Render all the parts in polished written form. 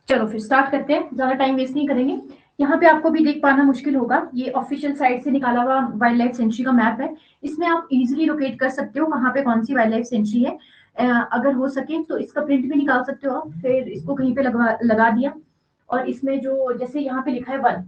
चलो फिर स्टार्ट करते हैं, ज्यादा टाइम वेस्ट नहीं करेंगे। यहाँ पे आपको भी देख पाना मुश्किल होगा, ये ऑफिशियल साइट से निकाला हुआ वाइल्ड लाइफ सेंचुरी का मैप है। इसमें आप इजीली लोकेट कर सकते हो कहाँ पे कौन सी वाइल्ड लाइफ सेंचुरी है। अगर हो सके तो इसका प्रिंट भी निकाल सकते हो आप, फिर इसको कहीं पे लगा दिया। और इसमें जो जैसे यहाँ पे लिखा है वन,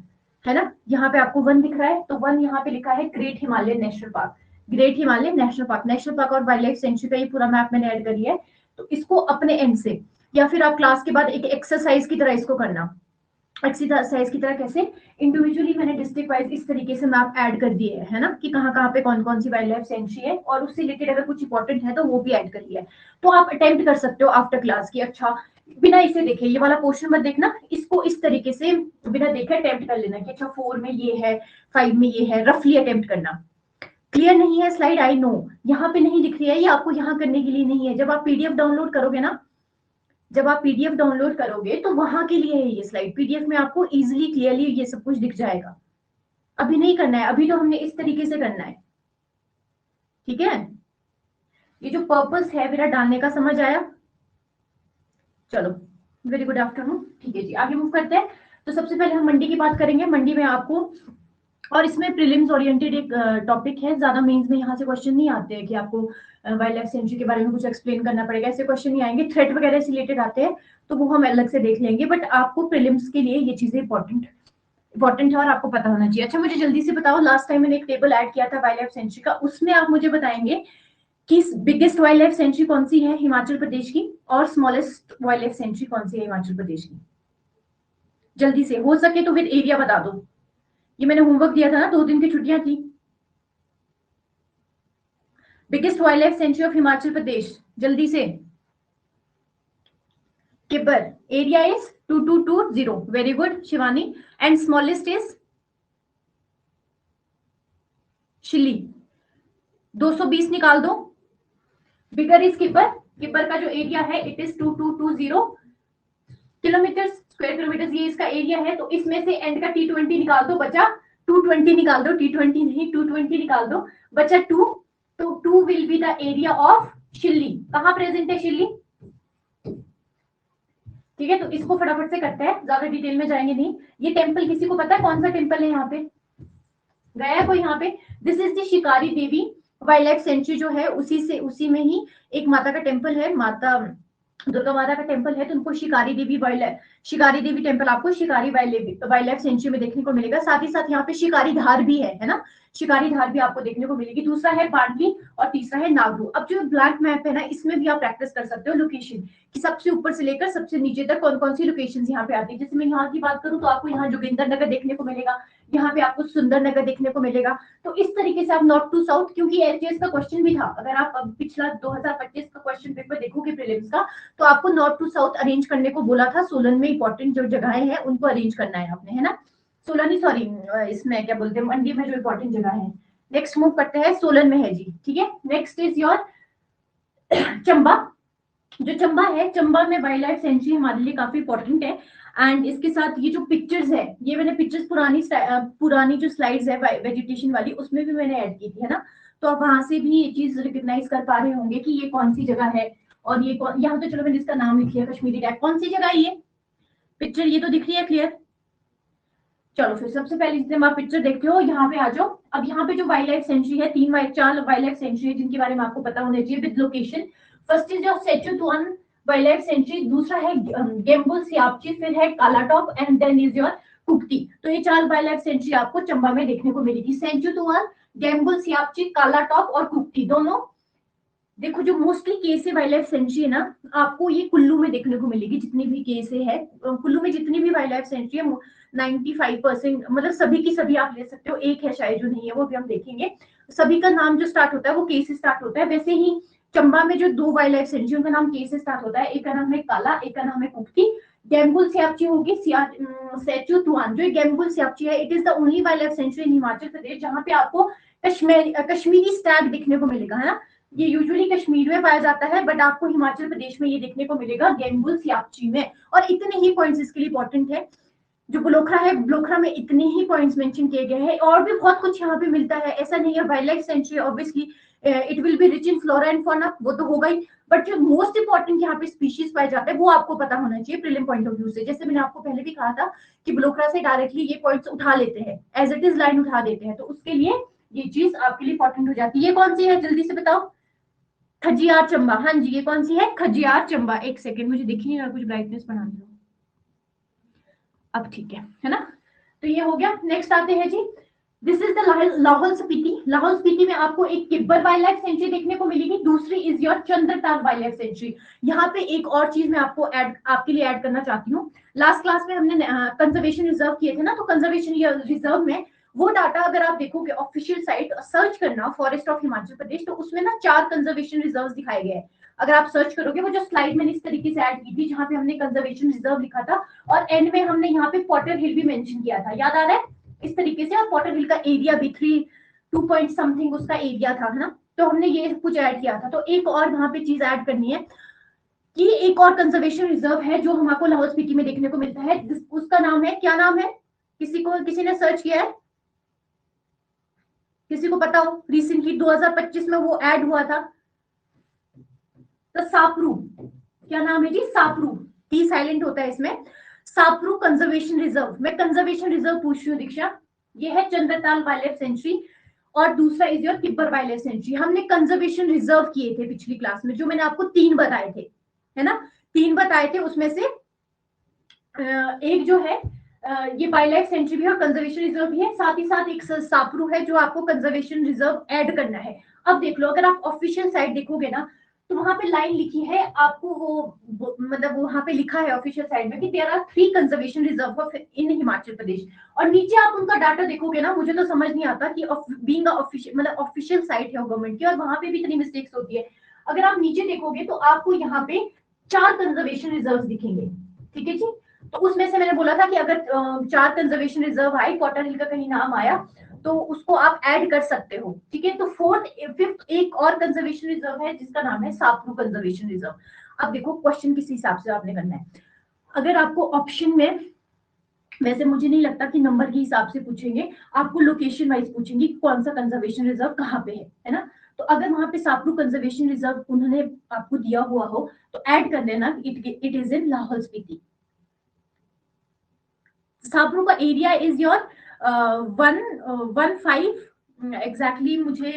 है ना, यहाँ पे आपको वन दिख रहा है, तो वन यहाँ पे लिखा है great Himalaya national park. Great Himalaya national park और वाइल्ड लाइफ सेंचुरी का ये पूरा मैप मैंने ऐड करी है। तो इसको अपने एंड से, या फिर आप क्लास के बाद एक एक्सरसाइज की तरह इसको करना। एक्सरसाइज की तरह कैसे, इंडिविजुअली मैंने डिस्ट्रिक्ट वाइज इस तरीके से मैप ऐड कर दिए है ना, कि कहाँ कहाँ पे कौन कौन सी वाइल्ड लाइफ सेंचुरी है, और उससे रिलेटेड अगर कुछ इंपॉर्टेंट है तो वो भी ऐड कर लिया है। तो आप अटेम्प्ट कर सकते हो आफ्टर क्लास की। अच्छा, बिना इसे देखे ये वाला पोर्शन मत देखना, इसको इस तरीके से बिना देखे अटेम्प्ट कर लेना कि अच्छा 4 में ये है, 5 में ये है, रफली अटेम्प्ट करना। क्लियर नहीं है स्लाइड, आई नो यहाँ पे नहीं दिख रही है, ये आपको यहाँ करने के लिए नहीं है। जब आप पीडीएफ डाउनलोड करोगे ना, जब आप पीडीएफ डाउनलोड करोगे तो वहां के लिए है ये स्लाइड। पीडीएफ में आपको इजीली क्लियरली ये सब कुछ दिख जाएगा। अभी नहीं करना है, अभी तो हमने इस तरीके से करना है, ठीक है। ये जो पर्पस है मेरा डालने का, समझ आया? चलो, वेरी गुड आफ्टरनून। ठीक है जी, आगे मूव करते हैं। तो सबसे पहले हम मंडी की बात करेंगे। मंडी में आपको, और इसमें प्रीलिम्स ओरिएंटेड एक टॉपिक है, ज्यादा मेंस में यहाँ से क्वेश्चन नहीं आते हैं कि आपको वाइल्ड लाइफ सेंचुरी के बारे में कुछ एक्सप्लेन करना पड़ेगा, ऐसे क्वेश्चन नहीं आएंगे। थ्रेट वगैरह से रिलेटेड आते हैं तो वो हम अलग से देख लेंगे, बट आपको प्रीलिम्स के लिए ये चीजें इंपॉर्टेंट है और आपको पता होना चाहिए। अच्छा, मुझे जल्दी से बताओ, लास्ट टाइम मैंने एक टेबल ऐड किया था वाइल्ड लाइफ सेंचुरी का, उसमें आप मुझे बताएंगे कि बिगेस्ट वाइल्ड लाइफ सेंचुरी कौन सी है हिमाचल प्रदेश की, और स्मॉलेस्ट वाइल्ड लाइफ सेंचुरी कौन सी है हिमाचल प्रदेश की। जल्दी से, हो सके तो फिर एरिया बता दो। ये मैंने होमवर्क दिया था ना, 2 दिन की छुट्टियां थी। Biggest wild life sanctuary of Himachal Pradesh, जल्दी से। Kibber, area is 2220, very good Shivani. And smallest is Shili, 220 निकाल दो। बिगर इज किब्बर, किब्बर का जो एरिया है it is 2220 kilometre square kilometre, ये इसका एरिया है। तो इसमें से एंड का T20 निकाल दो, बचा 220 निकाल दो, T20 नहीं 220 निकाल दो, बचा 2। तो 2 will be the area of Shilli. कहां प्रेजेंट है शिल्ली? ठीक है, तो इसको फटाफट से करते हैं, ज्यादा डिटेल में जाएंगे नहीं। ये टेम्पल किसी को पता है कौन सा टेम्पल है यहाँ पे? गया कोई यहाँ पे? दिस इज द शिकारी देवी वाइल्ड लाइफ सेंचुरी जो है, उसी में ही एक माता का टेम्पल है, माता दुर्गा माता का टेम्पल है। तो उनको शिकारी देवी टेम्पल आपको शिकारी वाइल्ड लाइफ सेंचुरी में देखने को मिलेगा। साथ ही साथ यहाँ पे शिकारी धार भी है ना, शिकारी धार भी आपको देखने को मिलेगी। दूसरा है बांडली और तीसरा है नागरू। अब जो ब्लैंक मैप है ना, इसमें भी आप प्रैक्टिस कर सकते हो लोकेशन कि सबसे ऊपर से लेकर सबसे नीचे तक कौन कौन सी लोकेशन यहाँ पे आती है। जैसे मैं यहाँ की बात करूँ तो आपको यहाँ जोगिंदर नगर देखने को मिलेगा, यहाँ पे आपको सुंदर नगर देखने को मिलेगा। तो इस तरीके से आप नॉर्थ टू साउथ, क्योंकि एचएस का क्वेश्चन भी था, अगर आप पिछला 2025 का क्वेश्चन पेपर देखोगे प्रीलिम्स का, तो आपको नॉर्थ टू साउथ अरेंज करने को बोला था। सोलन में इंपॉर्टेंट जो जगहें हैं उनको अरेंज करना है आपने, है ना। सोलन ही, सॉरी, इसमें क्या बोलते हैं, मंडी में जो इंपॉर्टेंट जगह है। नेक्स्ट मूव करते हैं, सोलन में है जी, ठीक है। Next is your Chamba. जो चंबा है, चंबा में वाइल्ड लाइफ सेंचुरी हमारे लिए काफी इंपॉर्टेंट है। एंड इसके साथ ये जो पिक्चर्स है, ये मैंने पिक्चर्स पुरानी जो स्लाइड्स है वेजिटेशन वाली, उसमें भी मैंने ऐड की थी, है ना। तो आप वहां से भी ये चीज रिकॉग्नाइज कर पा रहे होंगे कि ये कौन सी जगह है। और ये यहाँ तो चलो मैंने इसका नाम लिख लिया, कश्मीरी टैग। कौन सी जगह है ये पिक्चर, ये तो दिख रही है क्लियर? चलो फिर सबसे पहले जितने आप पिक्चर देखते हो यहाँ पे आ जाओ। अब यहाँ पे जो वाइल्ड लाइफ सेंचुरी है, 4 वाइल्ड लाइफ सेंचुरी है जिनके बारे में आपको पता होना चाहिए with location. First is your Sechutuan wild life sanctuary, दूसरा है गेम्बुल सियापची, फिर है Kalatop and then is your Kugti. तो ये 4 वाइल्ड लाइफ सेंचुरी आपको चंबा में देखने को मिलेगी, सेंचुतुआन, गेम्बुल सियापची, कालाटॉप और कुक्ति दोनों। देखो जो मोस्टली केस है वाइल्ड लाइफ सेंचुरी है ना, आपको ये कुल्लू में देखने को मिलेगी। जितनी भी केस है कुल्लू में, जितनी भी वाइल्ड लाइफ सेंचुरी है 95%, मतलब सभी की सभी आप ले सकते हो। एक है शायद जो नहीं है, वो भी हम देखेंगे। सभी का नाम जो स्टार्ट होता है वो के से स्टार्ट होता है। वैसे ही चंबा में जो 2 वाइल्ड लाइफ सेंचुरी, उनका नाम के से स्टार्ट होता है। एक का नाम है काला, एक का नाम है कुक्ति। गेम्बुल सियापची होगी सेचुतुआन। जो गेम्बुल सियापची है, it is the only wild life sanctuary in Himachal Pradesh जहां पे आपको कश्मीरी स्टैग देखने को मिलेगा, है ना। ये यूजुअली कश्मीर में पाया जाता है, बट आपको हिमाचल प्रदेश में ये देखने को मिलेगा गेम्बुल सियापची में। और इतने ही पॉइंट्स इसके लिए इंपॉर्टेंट है। जो ब्लोखरा है, ब्लोखरा में इतने ही पॉइंट्स मेंशन किए गए हैं, और भी बहुत कुछ यहाँ पे मिलता है, ऐसा नहीं है। Wild life century obviously it will be rich in flora and fauna, वो तो होगा ही, बट जो मोस्ट इंपॉर्टेंट यहाँ पे स्पीशीज पाए जाते हैं वो आपको पता होना चाहिए प्रीलिम पॉइंट ऑफ व्यू से। जैसे मैंने आपको पहले भी कहा था कि ब्लोखरा से डायरेक्टली ये पॉइंट्स उठा लेते हैं, एज इट इज लाइन उठा देते हैं, तो उसके लिए ये चीज आपके लिए इंपॉर्टेंट हो जाती है। ये कौन सी है जल्दी से बताओ? खजियार चंबा। हाँ जी, ये कौन सी है? खजियार चंबा। एक सेकेंड, मुझे दिख नहीं रहा, कुछ ब्राइटनेस बढ़ा दो। अब ठीक है ना? तो ये हो गया। नेक्स्ट आते हैं जी, this is the Lahaul Spiti. Lahaul Spiti में आपको एक किब्बर वाइल्ड लाइफ सेंचुरी देखने को मिलेगी, दूसरी is your Chandratal wild life century. यहाँ पे एक और चीज मैं आपके लिए ऐड करना चाहती हूँ। लास्ट क्लास में हमने कंजर्वेशन रिजर्व किए थे ना, तो कंजर्वेशन रिजर्व में वो डाटा अगर आप देखोगे ऑफिशियल साइट सर्च करना फॉरेस्ट ऑफ हिमाचल प्रदेश, तो उसमें ना 4 कंजर्वेशन रिजर्व दिखाए गए हैं। अगर आप सर्च करोगे, वो जो स्लाइड मैंने इस तरीके से ऐड की थी जहां पे हमने कंजर्वेशन रिजर्व लिखा था, और एंड में हमने यहाँ पे पॉटर हिल भी मेंशन किया था, याद आ रहा है? इस तरीके से, और पॉटर हिल का एरिया भी 2 पॉइंट समथिंग उसका एरिया था, है ना? तो हमने ये कुछ ऐड किया था। तो एक और वहां पे चीज ऐड करनी है कि एक और कंजर्वेशन रिजर्व है जो हमको लाहौल स्पीति में देखने को मिलता है, उसका नाम है, क्या नाम है? किसी ने सर्च किया है? किसी को पता हो? रिसेंटली 2025 में वो ऐड हुआ था, तो सापरू। क्या नाम है जी? सापरू। टी साइलेंट होता है इसमें। Sapru conservation reserve. मैं कंजर्वेशन रिजर्व पूछ रही हूँ दीक्षा। ये है चंद्रताल वाइल्ड लाइफ सेंचुरी, और दूसरा is your Kibber wild life century. हमने कंजर्वेशन रिजर्व किए थे पिछली क्लास में, जो मैंने आपको 3 बताए थे, है ना? 3 बताए थे, उसमें से एक जो है ये वाइल्ड लाइफ सेंचुरी भी और कंजर्वेशन रिजर्व भी है, साथ ही साथ एक सापरू है जो आपको कंजर्वेशन रिजर्व ऐड करना है। अब देख लो, अगर आप ऑफिशियल साइट देखोगे ना, तो वहां पे लाइन लिखी है आपको, वो मतलब वहां पे लिखा है ऑफिशियल साइट में कि there are 3 conservation reserve in Himachal Pradesh, और नीचे आप उनका डाटा देखोगे ना, मुझे तो समझ नहीं आता कि बीइंग ऑफिशियल, मतलब ऑफिशियल साइट है गवर्नमेंट की, और वहां पे भी इतनी मिस्टेक्स होती है। अगर आप नीचे देखोगे तो आपको यहाँ पे 4 कंजर्वेशन रिजर्व दिखेंगे, ठीक है जी? तो उसमें से मैंने बोला था कि अगर 4 कंजर्वेशन रिजर्व आए, पॉटर हिल का कहीं नाम आया, तो उसको आप ऐड कर सकते हो, ठीक है? तो 5th एक और कंजर्वेशन रिजर्व है जिसका नाम है सापरू कंजर्वेशन रिजर्व। अब देखो क्वेश्चन किस हिसाब से आपने करना है। अगर आपको ऑप्शन में, वैसे मुझे नहीं लगता कि नंबर के हिसाब से पूछेंगे, आपको लोकेशन वाइज पूछेंगे कौन सा कंजर्वेशन रिजर्व कहाँ पे है ना? तो अगर वहां पे सापरू कंजर्वेशन रिजर्व उन्होंने आपको दिया हुआ हो, तो ऐड कर देना it is in Lahaul Spiti. Sapru का एरिया इज योर 15 एग्जैक्टली, मुझे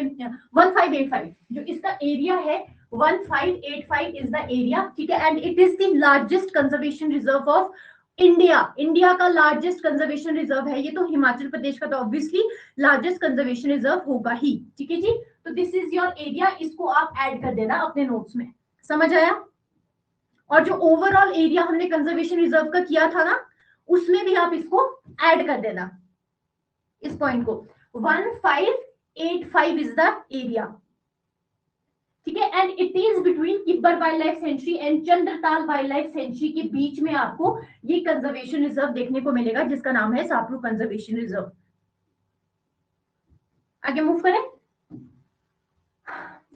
1585 जो इसका एरिया है, 1585 इज द एरिया, ठीक है? And it is the largest conservation reserve of India. India का लार्जेस्ट कंजर्वेशन रिजर्व है ये, तो हिमाचल प्रदेश का तो ऑब्वियसली लार्जेस्ट कंजर्वेशन रिजर्व होगा ही, ठीक है जी? तो दिस इज योर एरिया, इसको आप ऐड कर देना अपने नोट्स में, समझ आया? और जो ओवरऑल एरिया हमने कंजर्वेशन रिजर्व का किया था ना, उसमें भी आप इसको ऐड कर देना, इस पॉइंट को। 1585 इज द एरिया, ठीक है? And it is between Kibber wild life sanctuary and Chandratal wild life century के बीच में आपको ये कंजर्वेशन रिजर्व देखने को मिलेगा जिसका नाम है सापरू कंजर्वेशन रिजर्व। आगे मूव करें,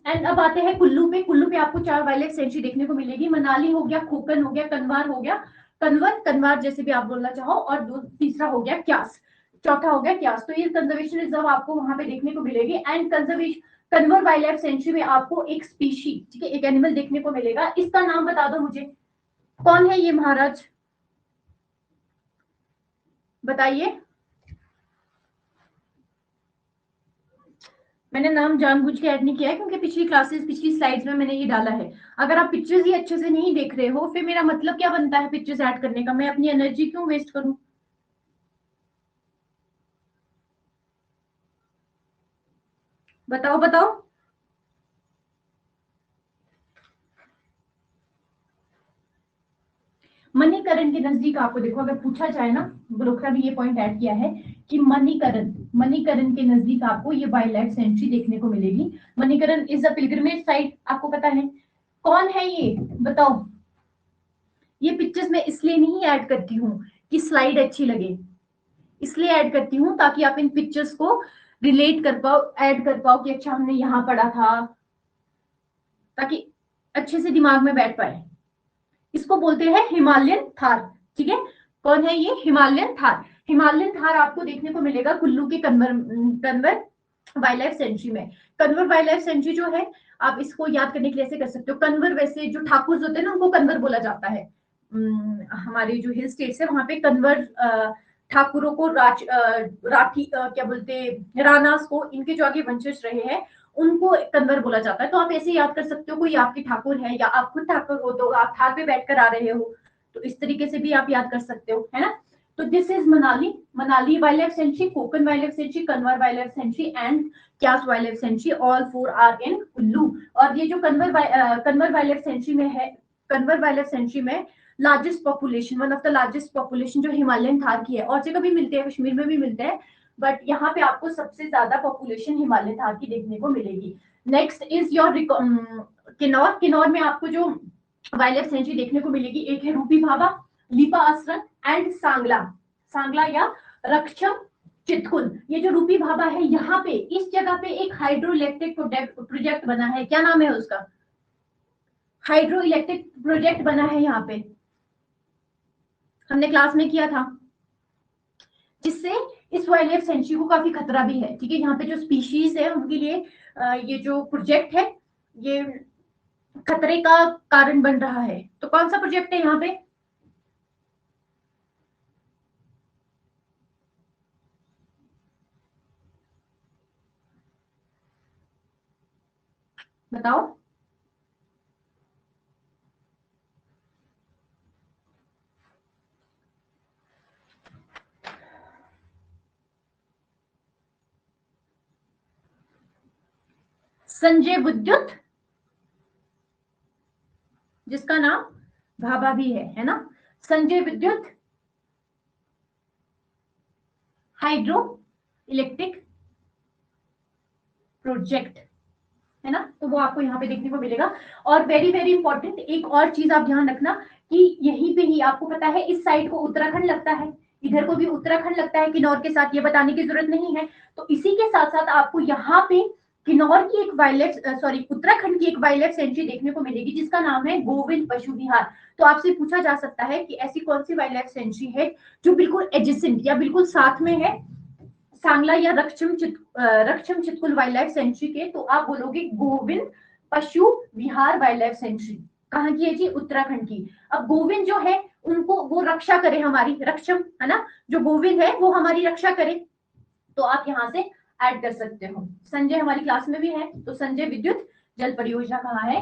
एंड अब आते हैं कुल्लू पे। कुल्लू पे आपको 4 वाइल्ड लाइफ सेंचुरी देखने को मिलेगी। मनाली हो गया, खोकन हो गया, कनवार हो गया, कनवार जैसे भी आप बोलना चाहो, और तीसरा हो गया क्यास, चौथा हो गया क्यास। तो ये कंजर्वेशन रिजर्व आपको वहां पे देखने को मिलेगी। And Kanwar wild life sanctuary में आपको एक स्पीशी, ठीक है, एक एनिमल देखने को मिलेगा। इसका नाम बता दो मुझे, कौन है ये महाराज, बताइए। मैंने नाम जानबूझ के ऐड नहीं किया है क्योंकि पिछली स्लाइड्स में मैंने ये डाला है। अगर आप पिक्चर्स ही अच्छे से नहीं देख रहे हो, फिर मेरा मतलब क्या बनता है पिक्चर्स ऐड करने का? मैं अपनी एनर्जी क्यों वेस्ट करूं? बताओ बताओ। मणिकरण के नजदीक आपको, देखो अगर पूछा जाए ना, ब्रोखरा भी ये पॉइंट ऐड किया है कि मणिकरण के नजदीक आपको ये वाइल्ड लाइफ सेंचुरी देखने को मिलेगी। Manikaran is a pilgrimage site, आपको पता है। कौन है ये बताओ? ये पिक्चर्स मैं इसलिए नहीं ऐड करती हूँ कि स्लाइड अच्छी लगे, इसलिए ऐड करती हूँ ताकि आप इन पिक्चर्स को रिलेट कर पाओ, ऐड कर पाओ कि अच्छा हमने यहाँ पढ़ा था, ताकि अच्छे से दिमाग में बैठ पाए। इसको बोलते हैं हिमालयन थार, ठीक है? कौन है ये? हिमालयन थार। हिमालयन थार आपको देखने को मिलेगा कुल्लू के कन्वर वाइल्ड लाइफ सेंचुरी में। कन्वर वाइल्ड लाइफ सेंचुरी जो है, आप इसको याद करने के लिए ऐसे कर सकते हो, कन्वर वैसे जो ठाकुर होते हैं ना उनको कन्वर बोला जाता है। हमारे जो हिल स्टेट्स है वहां पे कन्वर ठाकुरों को राठी क्या बोलते, रानास को, इनके जो आगे वंशज रहे हैं उनको कन्वर बोला जाता है। तो आप ऐसे याद कर सकते हो, कोई आपके ठाकुर है या आप खुद ठाकुर हो तो आप थार पे बैठकर आ रहे हो, तो इस तरीके से भी आप याद कर सकते हो, है ना। तो this is Manali, Manali wild life sanctuary, Khokhan wild life sanctuary, Kanawar wild life sanctuary and Kais wild life sanctuary, all 4 are in Kullu. और ये जो कन्वर वाइल्ड लाइफ सेंचुरी में है, कन्वर वाइल्ड लाइफ सेंचुरी में largest population, one of the largest population जो Himalayan tahr की है, और जगह भी मिलते हैं, कश्मीर में भी मिलते हैं, बट यहाँ पे आपको सबसे ज्यादा पॉपुलेशन हिमालयन थार की देखने को मिलेगी। Next is your Kinnaur. Kinnaur में आपको जो वाइल्ड लाइफ सेंचुरी देखने को मिलेगी, एक है रूपी भाभा, लिपा आसरन एंड सांगला, सांगला या रक्षम चितकुल। ये जो रूपी भाभा है, यहाँ पे इस जगह पे एक हाइड्रो इलेक्ट्रिक प्रोजेक्ट बना है, क्या नाम है उसका? हाइड्रो इलेक्ट्रिक प्रोजेक्ट बना है यहाँ पे, हमने क्लास में किया था, जिससे इस वाइल्ड लाइफ सेंचुरी को काफी खतरा भी है। ठीक है, यहाँ पे जो स्पीशीज है उनके लिए ये जो प्रोजेक्ट है ये खतरे का कारण बन रहा है। तो कौन सा प्रोजेक्ट है यहाँ पे? बताओ। संजय विद्युत, जिसका नाम भाभा भी है ना, संजय विद्युत हाइड्रो इलेक्ट्रिक प्रोजेक्ट, है ना। तो वो आपको यहाँ पे देखने को मिलेगा। और वेरी वेरी इंपॉर्टेंट एक और चीज आप ध्यान रखना कि यहीं पे ही आपको पता है इस साइड को उत्तराखंड लगता है, इधर को भी उत्तराखंड लगता है किन्नौर के साथ, ये बताने की जरूरत नहीं है। तो इसी के साथ साथ आपको यहाँ पे किन्नौर की एक वाइल्ड लाइफ उत्तराखंड की एक वाइल्ड लाइफ सेंचुरी देखने को मिलेगी, जिसका नाम है गोविंद पशु विहार। तो आपसे पूछा जा सकता है कि ऐसी कौन सी वाइल्ड लाइफ सेंचुरी है जो बिल्कुल एडजेसेंट या बिल्कुल साथ में है सांगला या Raksham Chitkul wild life century के? तो आप बोलोगे गोविंद पशु विहार वाइल्ड लाइफ सेंचुरी। कहाँ की है जी? उत्तराखंड की। अब गोविंद जो है उनको वो रक्षा करे, हमारी रक्षम, है ना, जो गोविंद है वो हमारी रक्षा करे, तो आप यहाँ से ऐड कर सकते हो। संजय हमारी क्लास में भी है, तो संजय विद्युत जल परियोजना कहाँ है?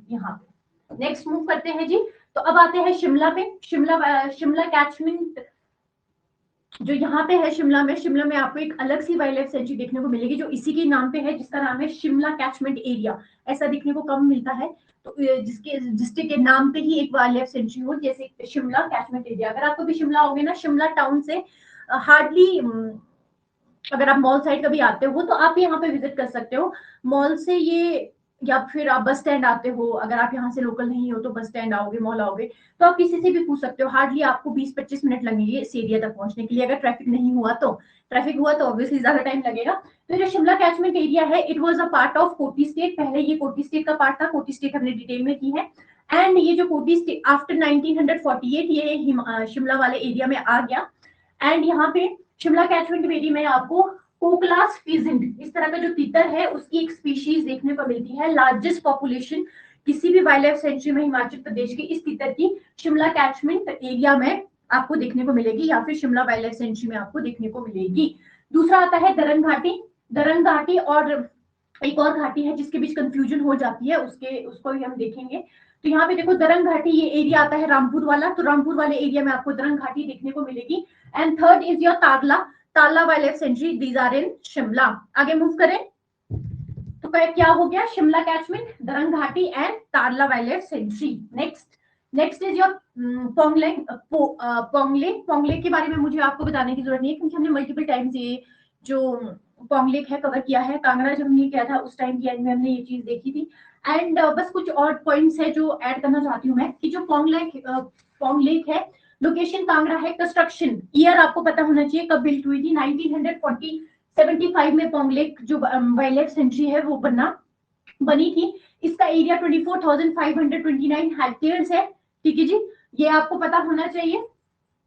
यहाँ पे। नेक्स्ट मूव करते हैं जी। तो अब आते हैं शिमला पे। शिमला कैचमेंट जो यहाँ पे है शिमला में आपको एक अलग सी वाइल्ड लाइफ सेंचुरी देखने को मिलेगी जो इसी के नाम पे है, जिसका नाम है शिमला कैचमेंट एरिया। ऐसा देखने को कम मिलता है, तो जिसके डिस्ट्रिक्ट के नाम पे ही एक वाइल्ड लाइफ सेंचुरी हो, जैसे शिमला कैचमेंट एरिया। अगर आप कभी शिमला आओगे ना, शिमला टाउन से हार्डली, अगर आप मॉल साइड कभी आते हो तो आप यहाँ पे विजिट कर सकते हो। मॉल से ये, या फिर आप बस स्टैंड आते हो, अगर आप यहाँ से लोकल नहीं हो तो बस स्टैंड आओगे, मॉल आओगे, तो आप किसी से भी पूछ सकते हो। हार्डली आपको 20-25 मिनट लगेंगे इस एरिया तक पहुंचने के लिए, अगर ट्रैफिक नहीं हुआ तो। ट्रैफिक हुआ तो ऑब्वियसली ज्यादा टाइम लगेगा। तो जो शिमला कैचमेंट एरिया है, it was a part of कोटी स्टेट। पहले ये कोटी स्टेट का पार्ट था, कोटी स्टेट हमने डिटेल में की है। एंड ये जो कोटी स्टेट आफ्टर 1948 ये शिमला वाले एरिया में आ गया। एंड यहाँ पे शिमला कैचमेंट एरिया में आपको कोकलास फीजेंट, इस तरह का जो तीतर है उसकी एक स्पीशीज देखने को मिलती है। लार्जेस्ट पॉपुलेशन किसी भी वाइल्ड लाइफ सेंचुरी में हिमाचल प्रदेश की इस तीतर की शिमला कैचमेंट एरिया में आपको देखने को मिलेगी, या फिर शिमला वाइल्ड लाइफ सेंचुरी में आपको देखने को मिलेगी। दूसरा आता है दरंग घाटी। दरंग घाटी और एक और घाटी है जिसके बीच कंफ्यूजन हो जाती है, उसको भी हम देखेंगे। तो यहाँ पे देखो दरंग घाटी, ये एरिया आता है रामपुर वाला, तो रामपुर वाले एरिया में आपको दरंग घाटी देखने को मिलेगी। And third is your Talra wild life sanctuary, these are in Shimla. आगे मूव करें तो क्या हो गया? शिमला कैचमेंट, दरंग घाटी and Talra wild life sanctuary. Next is your पोंगले के बारे में मुझे आपको बताने की जरूरत नहीं है, क्योंकि हमने मल्टीपल टाइम्स ये जो पोंगलेक है कवर किया है। कांगड़ा जब हमने किया था उस टाइम की में हमने ये चीज देखी थी। एंड बस कुछ और पॉइंट्स है जो ऐड करना चाहती हूँ मैं, कि जो पोंगलेक है, लोकेशन कांगड़ा है। कंस्ट्रक्शन ईयर आपको पता होना चाहिए, कब बिल्ट हुई थी? 1975 में पोंगलेक जो वाइल्ड लाइफ सेंचुरी है वो बनी थी। इसका एरिया 24,529 हेक्टेयर्स है। ठीक है जी, ये आपको पता होना चाहिए।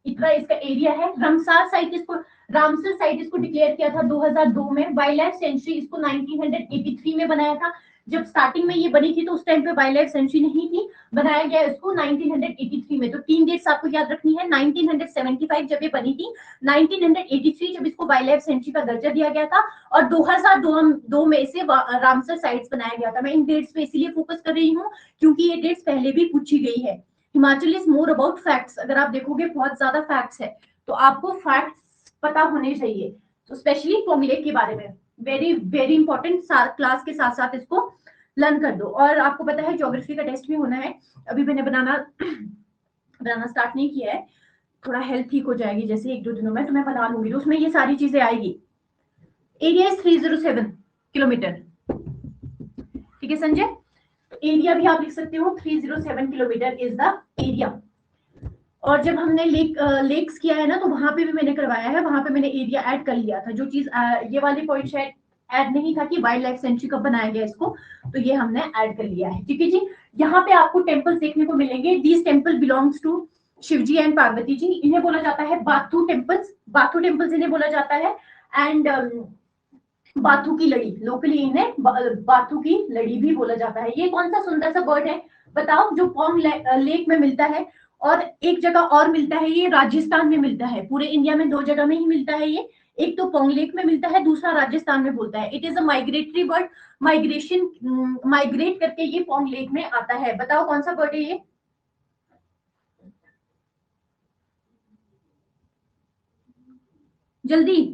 इतना इसका एरिया है। रामसर साइट इसको डिक्लेयर किया था 2002 में। वाइल्ड लाइफ सेंचुरी इसको 1983 में बनाया था। जब स्टार्टिंग में ये बनी थी तो उस टाइम पे वाइल्ड लाइफ सेंचुरी नहीं थी, बनाया गया इसको 1983 में। तो 3 डेट्स आपको याद रखनी है। 1975 जब ये बनी थी, 1983 जब इसको वाइल्ड लाइफ सेंचुरी का दर्जा दिया गया था, और 2002 में इसे रामसर साइट्स बनाया गया था। मैं इन डेट्स पे इसीलिए फोकस कर रही हूँ क्योंकि ये डेट्स पहले भी पूछी गई है। Himachal is more about facts. अगर आप देखोगे बहुत ज्यादा फैक्ट्स है, तो आपको फैक्ट्स पता होने चाहिए, तो स्पेशली पोंगलेक के बारे में वेरी वेरी इंपॉर्टेंट। क्लास के साथ साथ इसको लर्न कर दो। और आपको पता है ज्योग्राफी का टेस्ट भी होना है। अभी मैंने बनाना स्टार्ट नहीं किया है, थोड़ा हेल्थ ठीक हो जाएगी जैसे 1-2 दिनों में, तो मैं बना लूंगी, तो उसमें ये सारी चीजें आएगी। एरिया इज 307 किलोमीटर, ठीक है संजय। एरिया भी आप लिख सकते हो, 307 किलोमीटर इज द एरिया। और जब हमने लेक्स किया है ना, तो वहां पे भी मैंने करवाया है, वहां पे मैंने एरिया ऐड कर लिया था। जो चीज ये वाली पॉइंट शायद ऐड नहीं था कि वाइल्ड लाइफ सेंचुरी कब बनाया गया इसको, तो ये हमने ऐड कर लिया है, ठीक है जी। यहाँ पे आपको टेम्पल्स देखने को मिलेंगे। These temple belongs to Shivji and Parvati ji. इन्हें बोला जाता है बाथू टेम्पल्स, बाथू टेम्पल्स इन्हें बोला जाता है। एंड बाथू की लड़ी, लोकली इन्हें बाथू की लड़ी भी बोला जाता है। ये कौन सा सुंदर सा बर्ड है बताओ, जो पोंग लेक में मिलता है, और एक जगह और मिलता है, ये राजस्थान में मिलता है। पूरे इंडिया में 2 जगह में ही मिलता है ये, एक तो पोंग लेक में मिलता है, दूसरा राजस्थान में बोलता है। It is a migratory bird, migrate करके ये पोंग लेक में आता है। बताओ कौन सा बर्ड है ये, जल्दी।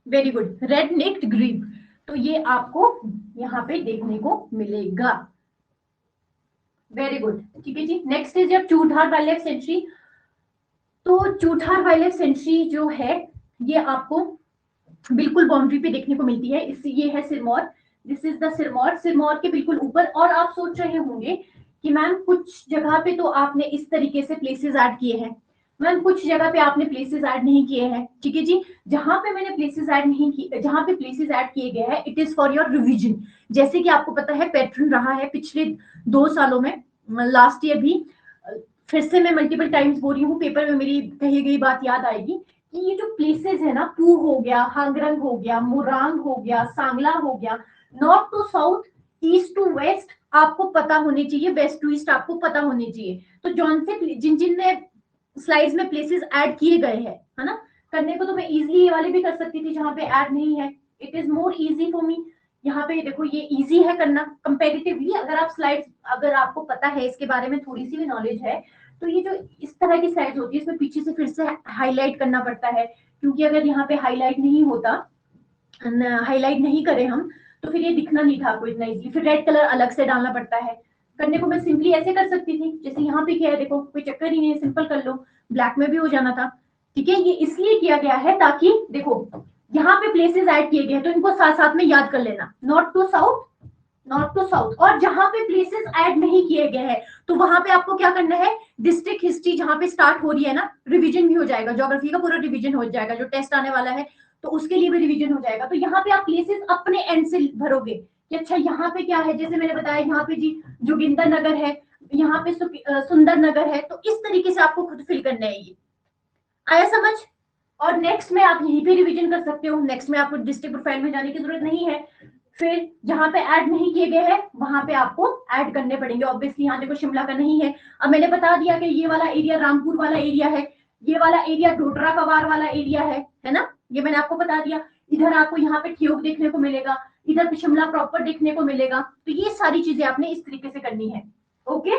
Very good, red necked grebe. तो ये आपको यहाँ पे देखने को मिलेगा। वेरी गुड, ठीक है जी। नेक्स्ट इज जब चूरधार वाइल्ड लाइफ सेंचुरी। तो चूरधार वाइल्ड लाइफ सेंचुरी जो है, ये आपको बिल्कुल बाउंड्री पे देखने को मिलती है। इस ये है Sirmaur, this is the Sirmaur, Sirmaur के बिल्कुल ऊपर। और आप सोच रहे होंगे कि मैम कुछ जगह पे तो आपने इस तरीके से प्लेसेस ऐड किए हैं, मैम कुछ जगह पे आपने प्लेसेस ऐड नहीं किए हैं, ठीक है जी। जहां पे मैंने प्लेसेस ऐड नहीं किए, जहां पे प्लेसेस ऐड किए गए हैं, it is for your revision. जैसे कि आपको पता है पैटर्न रहा है पिछले 2 सालों में, लास्ट ईयर भी, फिर से मैं मल्टीपल टाइम्स बोल रही हूँ, पेपर में मेरी कही गई बात याद आएगी कि ये जो प्लेसेस है ना, पू हो गया, हांगरंग हो गया, मोरांग हो गया, सांगला हो गया, north to south, east to west आपको पता होने चाहिए, वेस्ट टू ईस्ट आपको पता होने चाहिए। तो जौन से जिन जिन में स्लाइड्स में प्लेसेस ऐड किए गए हैं, है ना, करने को तो मैं इजीली ये वाले भी कर सकती थी जहां पे ऐड नहीं है। It is more easy for me. यहाँ पे देखो ये इजी है करना कंपेरेटिवली। अगर आप स्लाइड्स, अगर आपको पता है इसके बारे में थोड़ी सी भी नॉलेज है, तो ये जो इस तरह की स्लाइड्स होती है इसमें पीछे से फिर से हाईलाइट करना पड़ता है, क्योंकि अगर यहाँ पे हाईलाइट नहीं होता, हाईलाइट नहीं करे हम, तो फिर ये दिखना नहीं था आपको इतना इजी। फिर रेड कलर अलग से डालना पड़ता है। करने को मैं सिंपली ऐसे कर सकती थी, जैसे यहाँ पे किया है, देखो कोई चक्कर ही नहीं है, सिंपल कर लो, ब्लैक में भी हो जाना था, ठीक है। ये इसलिए किया गया है ताकि देखो यहाँ पे प्लेसेस ऐड किए गए, तो इनको साथ साथ में याद कर लेना, north to south, north to south. और जहां पे प्लेसेस ऐड नहीं किए गए हैं, तो वहां पे आपको क्या करना है, डिस्ट्रिक्ट हिस्ट्री जहां पे स्टार्ट हो रही है ना, रिवीजन भी हो जाएगा, ज्योग्राफी का पूरा रिवीजन हो जाएगा, जो टेस्ट आने वाला है तो उसके लिए भी रिवीजन हो जाएगा। तो यहाँ पे आप प्लेसेस अपने एंड से भरोगे कि अच्छा यहाँ पे क्या है, जैसे मैंने बताया यहाँ पे जी जोगिंदर नगर है, यहाँ पे सुंदर नगर है, तो इस तरीके से आपको खुद फिल करना है। ये आया समझ। और नेक्स्ट में आप यहीं पे रिवीजन कर सकते हो, नेक्स्ट में आपको डिस्ट्रिक्ट प्रोफाइल में जाने की जरूरत नहीं है। फिर जहां पे ऐड नहीं किए गए हैं वहां पे आपको ऐड करने पड़ेंगे। ऑब्वियसली यहाँ देखो शिमला का नहीं है। अब मैंने बता दिया कि ये वाला एरिया रामपुर वाला एरिया है, ये वाला एरिया डोडरा कवार वाला एरिया है ना, ये मैंने आपको बता दिया। इधर आपको यहाँ पे ठियोग देखने को मिलेगा, इधर पे शिमला प्रॉपर देखने को मिलेगा। तो ये सारी चीजें आपने इस तरीके से करनी है। ओके,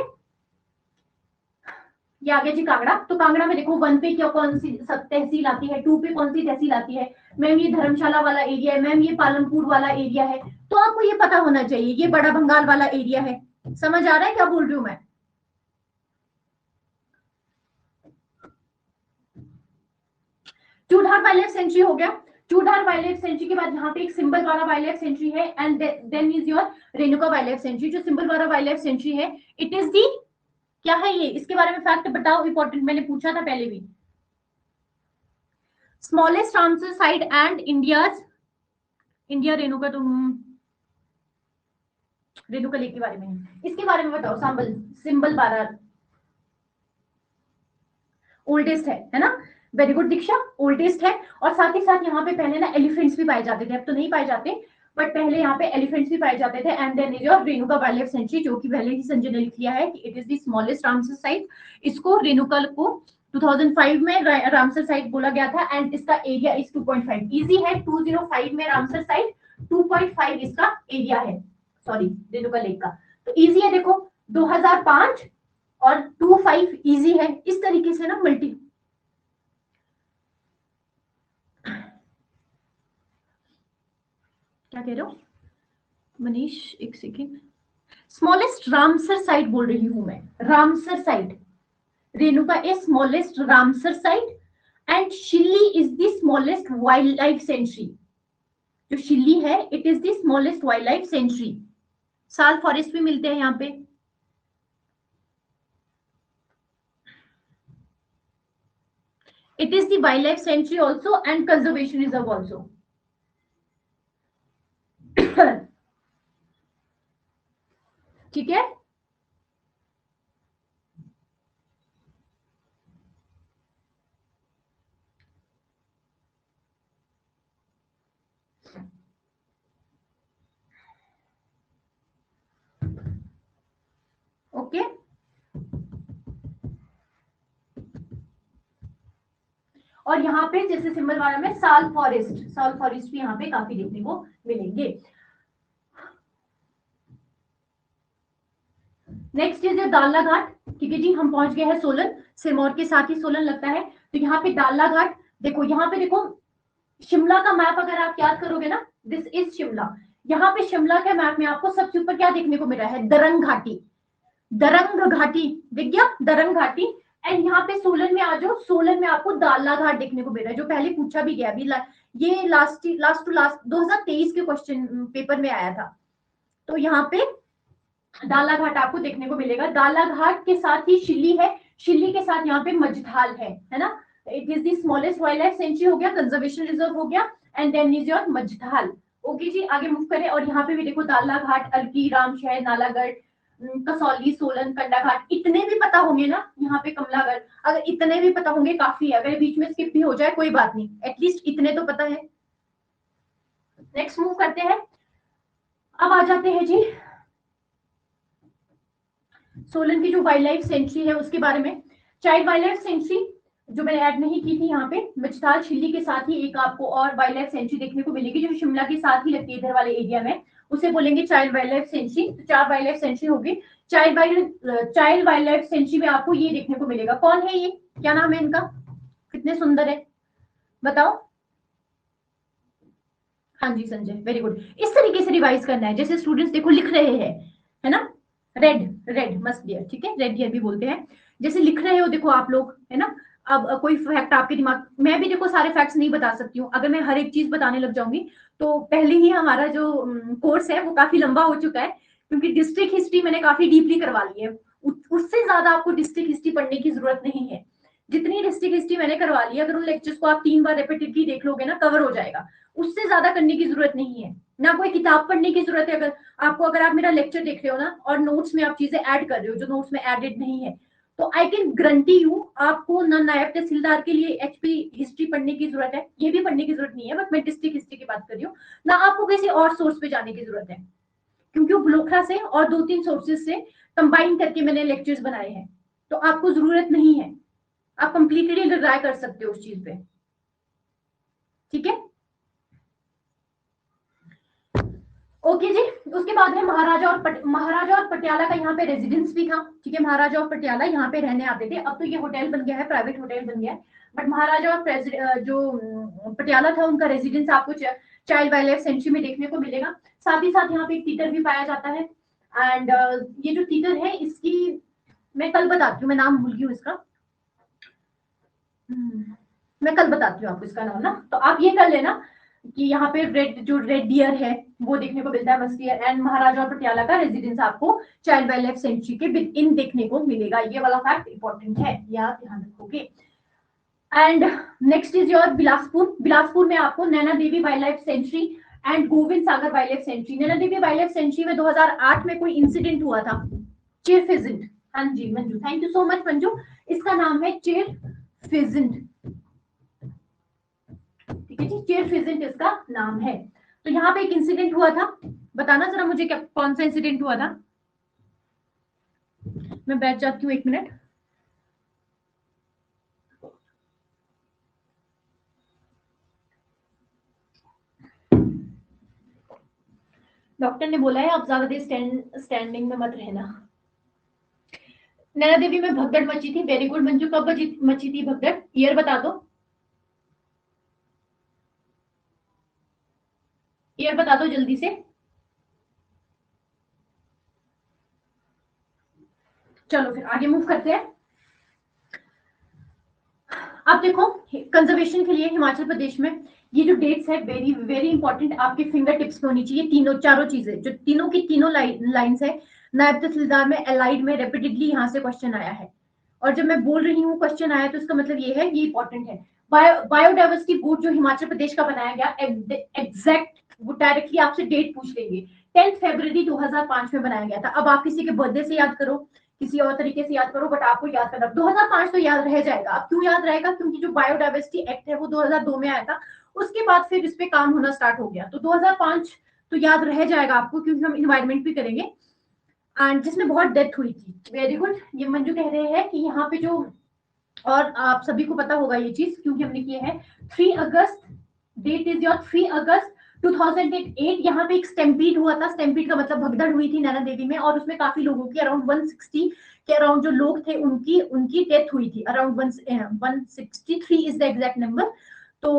ये आ गया जी कांगड़ा। तो कांगड़ा में देखो 1 पे क्या कौन सी सब तहसील आती है, 2 पे कौन सी तहसील आती है, मैम ये धर्मशाला वाला एरिया है, मैम ये पालमपुर वाला एरिया है। तो आपको ये पता होना चाहिए ये बड़ा बंगाल वाला एरिया है। समझ आ रहा है क्या बोल रही हूँ मैं। चूढ़ार वाइल्ड लाइफ सेंचुरी हो गया। चूढ़ार वाइल्ड लाइफ सेंचुरी के बाद यहाँ पे एक सिंबल वाला वाइल्ड लाइफ सेंचुरी है, and then is your Renuka wild life sanctuary. जो सिंबल वाला वाइल्ड लाइफ सेंचुरी है, इट इज दी, क्या है ये, इसके बारे में फैक्ट बताओ, इंपॉर्टेंट, मैंने पूछा था पहले भी। Smallest Ramsar site and India Renuka, तुम रेणुका लेक के बारे में, इसके बारे में बताओ। सिंबल सिंबल 12 ओल्डेस्ट है ना। वेरी गुड दीक्षा, ओल्डेस्ट है। और साथ ही साथ यहाँ पे पहले ना एलिफेंट्स भी पाए जाते थे, अब तो नहीं पाए जाते, बट पहले यहाँ पे एलिफेंट्स भी पाए जाते थे। And then is your Renuka wild life sanctuary, जो कि पहले ही संजय ने लिख लिया है कि it is the smallest Ramsar site. इसको रेणुका को 2005 में रामसर साइट बोला गया था। एंड इसका एरिया इज 2.5। इजी है, 205 में रामसर साइट, 2.5 इसका एरिया है, सॉरी रेणुका लेक का। तो इजी है, देखो 2005 और 25 इजी है। इस तरीके से ना मल्टी, क्या कह रहे हो मनीष, एक सेकेंड। स्मॉलेस्ट रामसर साइट बोल रही हूं मैं, Ramsar site. Renuka is smallest Ramsar site and Shilli is the smallest wild life sanctuary. जो शिल्ली है it is the smallest wild life century. साल फॉरेस्ट भी मिलते हैं यहाँ पे। It is the wild life century also and conservation reserve also. ठीक है, ओके। और यहाँ पे जैसे सिंबल वाला में साल फॉरेस्ट भी यहाँ पे काफी देखने को मिलेंगे। नेक्स्ट इज दालना घाट, ठीक है जी। हम पहुंच गए हैं सोलन, सिरमौर के साथ ही सोलन लगता है। तो यहाँ पे दालना घाट देखो, यहाँ पे देखो शिमला का मैप अगर आप याद करोगे ना, दिस इज शिमला। यहाँ पे शिमला के मैप में आपको सबसे ऊपर क्या देखने को मिल रहा है, दरंग घाटी। दरंग घाटी दिख गया, दरंग घाटी। एंड यहाँ पे सोलन में आ जाओ, सोलन में आपको दालना घाट देखने को मिल रहा है, जो पहले पूछा भी गया अभी ये लास्ट टू लास्ट 2023 के क्वेश्चन पेपर में आया था। तो यहाँ पे दाला घाट आपको देखने को मिलेगा। दाला घाट के साथ ही शिल्ली है, शिल्ली के साथ यहाँ पे मझधाल है ना। It is the smallest wild life sanctuary हो गया, कंजर्वेशन रिजर्व हो गया, and then is your Majhathal. Okay जी, आगे मूव करें। और यहाँ पे भी देखो दाला घाट, अलकी, रामशहर, नालागढ़, कसौली, सोलन, कंडाघाट, इतने भी पता होंगे ना। यहाँ पे कमलागढ़, अगर इतने भी पता होंगे काफी है। अगर बीच में स्किप भी हो जाए कोई बात नहीं, एटलीस्ट इतने तो पता है। नेक्स्ट मूव करते हैं। अब आ जाते हैं जी सोलन की जो वाइल्ड लाइफ सेंचुरी है उसके बारे में। चाइल्ड वाइल्ड लाइफ सेंचुरी जो मैंने ऐड नहीं की थी यहाँ पे, मछताल शिल्ली के साथ ही एक आपको और वाइल्ड लाइफ सेंचुरी देखने को मिलेगी जो शिमला के साथ ही लगती है इधर वाले एरिया में, उसे बोलेंगे चाइल्ड वाइल्ड लाइफ सेंचुरी। तो 4 वाइल्ड लाइफ सेंचुरी होगी। चाइल्ड वाइल्ड लाइफ सेंचुरी में आपको ये देखने को मिलेगा। कौन है ये, क्या नाम है इनका, कितने सुंदर है बताओ। हाँ जी संजय, वेरी गुड। इस तरीके से रिवाइज करना है जैसे स्टूडेंट्स देखो लिख रहे हैं, है ना। रेड मस्ट डियर, ठीक है, रेड डियर भी बोलते हैं। जैसे लिख रहे हो देखो आप लोग, है ना। अब कोई फैक्ट आपके दिमाग, मैं भी देखो सारे फैक्ट्स नहीं बता सकती हूँ। अगर मैं हर एक चीज बताने लग जाऊंगी तो पहले ही हमारा जो कोर्स है वो काफी लंबा हो चुका है, क्योंकि डिस्ट्रिक्ट हिस्ट्री मैंने काफी डीपली करवा ली है। उससे ज्यादा आपको डिस्ट्रिक्ट हिस्ट्री पढ़ने की जरूरत नहीं है। जितनी डिस्ट्रिक्ट हिस्ट्री मैंने करवा ली, अगर उन लेक्चर्स को आप 3 बार रिपीटेडली देख लोगे ना, कवर हो जाएगा। उससे ज्यादा करने की जरूरत नहीं है, ना कोई किताब पढ़ने की जरूरत है। अगर आपको, अगर आप मेरा लेक्चर देख रहे हो ना और नोट्स में आप चीजें ऐड कर रहे हो जो नोट्स में एडेड नहीं है, तो आई कैन गारंटी यू आपको ना नायब तहसीलदार के लिए एचपी हिस्ट्री पढ़ने की जरूरत है, ये भी पढ़ने की जरूरत नहीं है, बट मैं डिस्ट्रिक्ट हिस्ट्री की बात कर रही हूँ ना। आपको किसी और सोर्स पे जाने की जरूरत है, क्योंकि ब्लोखरा से और 2-3 सोर्सेज से कंबाइन करके मैंने लेक्चर्स बनाए हैं। तो आपको जरूरत नहीं है, आप कंप्लीटली रिलाय कर सकते हो उस चीज पे, ठीक है। ओके जी, उसके बाद में महाराजा और पटियाला का यहाँ पे रेजिडेंस भी था, ठीक है। महाराजा और पटियाला यहाँ पे रहने आते थे, अब तो ये होटल बन गया है, प्राइवेट होटल बन गया है। बट महाराजा और जो पटियाला था उनका रेजिडेंस आपको चाइल्ड वाइल्ड लाइफ सेंचुरी में देखने को मिलेगा। साथ ही साथ यहाँ पे एक तीतर भी पाया जाता है। एंड ये जो तीतर है इसकी मैं कल बताती हूँ, मैं नाम भूल गई हूँ इसका, मैं कल बताती हूँ आपको इसका नाम ना। तो आप ये कर लेना कि यहाँ पे रेड डियर है वो देखने को मिलता है, मस्ट डियर। एंड महाराजा और पटियाला का रेजिडेंस आपको चाइल्ड वाइल्ड लाइफ सेंचुरी के विद इन देखने को मिलेगा। ये वाला फैक्ट इंपॉर्टेंट है, ये आप ध्यान रखोगे। And next is your Bilaspur. Bilaspur में आपको Naina Devi wild life sanctuary and Govind Sagar wild life sanctuary. Naina Devi wild life sanctuary में 2008 में कोई इंसिडेंट हुआ था, चेर फिजेंट। हाँ जी Manju, thank you so much Manju. इसका नाम है चेर फिजेंट, ठीक है जी, चेर फिजेंट इसका नाम है। तो यहाँ पे एक इंसिडेंट हुआ था, बताना जरा मुझे क्या कौन सा इंसिडेंट हुआ था। मैं बैठ जाती हूँ 1 मिनट। डॉक्टर ने बोला है आप ज्यादा देर स्टैंडिंग में मत रहना। नैना देवी में भगदड़ मची थी, वेरी गुड मंजू। कब मची थी भगदड़, ईयर बता दो, ईयर बता दो जल्दी से। चलो फिर आगे मूव करते हैं। अब देखो कंजर्वेशन के लिए हिमाचल प्रदेश में ये जो डेट्स है वेरी वेरी इंपॉर्टेंट, आपके फिंगर टिप्स में होनी चाहिए। तीनों चारों चीजें जो तीनों की तीनों लाइंस है, नायब तहसीलदार में एलाइड में रेपिटेडली यहाँ से क्वेश्चन आया है। और जब मैं बोल रही हूँ क्वेश्चन आया तो इसका मतलब ये है ये इंपॉर्टेंट है। बायोडाइवर्सिटी बोर्ड जो हिमाचल प्रदेश का बनाया गया, एग्जैक्ट वो डायरेक्टली आपसे डेट पूछ लेंगे। 10 फरवरी 2005 में बनाया गया था। अब आप किसी के बर्थडे से याद करो, किसी और तरीके से याद करो, बट आपको याद करना 2005 तो याद रह जाएगा। अब क्यों याद रहेगा, क्योंकि जो बायोडाइवर्सिटी एक्ट है वो 2002 में आया था, उसके बाद फिर इस पे काम होना स्टार्ट हो गया। तो 2005 तो याद रह जाएगा आपको, क्योंकि हम इन्वायरमेंट भी करेंगे। एंड जिसमें बहुत डेथ हुई थी, वेरी गुड। ये मंजू कह रहे हैं कि यहाँ पे जो, और आप सभी को पता होगा ये चीज क्योंकि हमने किया है। 3 अगस्त डेट इज योर 3 अगस्त 2008। यहाँ पे एक स्टैम्पीड हुआ था, स्टैम्पीड का मतलब भगदड़ हुई थी नैना देवी में, और उसमें काफी लोगों की अराउंड 160 के अराउंड जो लोग थे उनकी उनकी डेथ हुई थी। Around 163 is the exact number. तो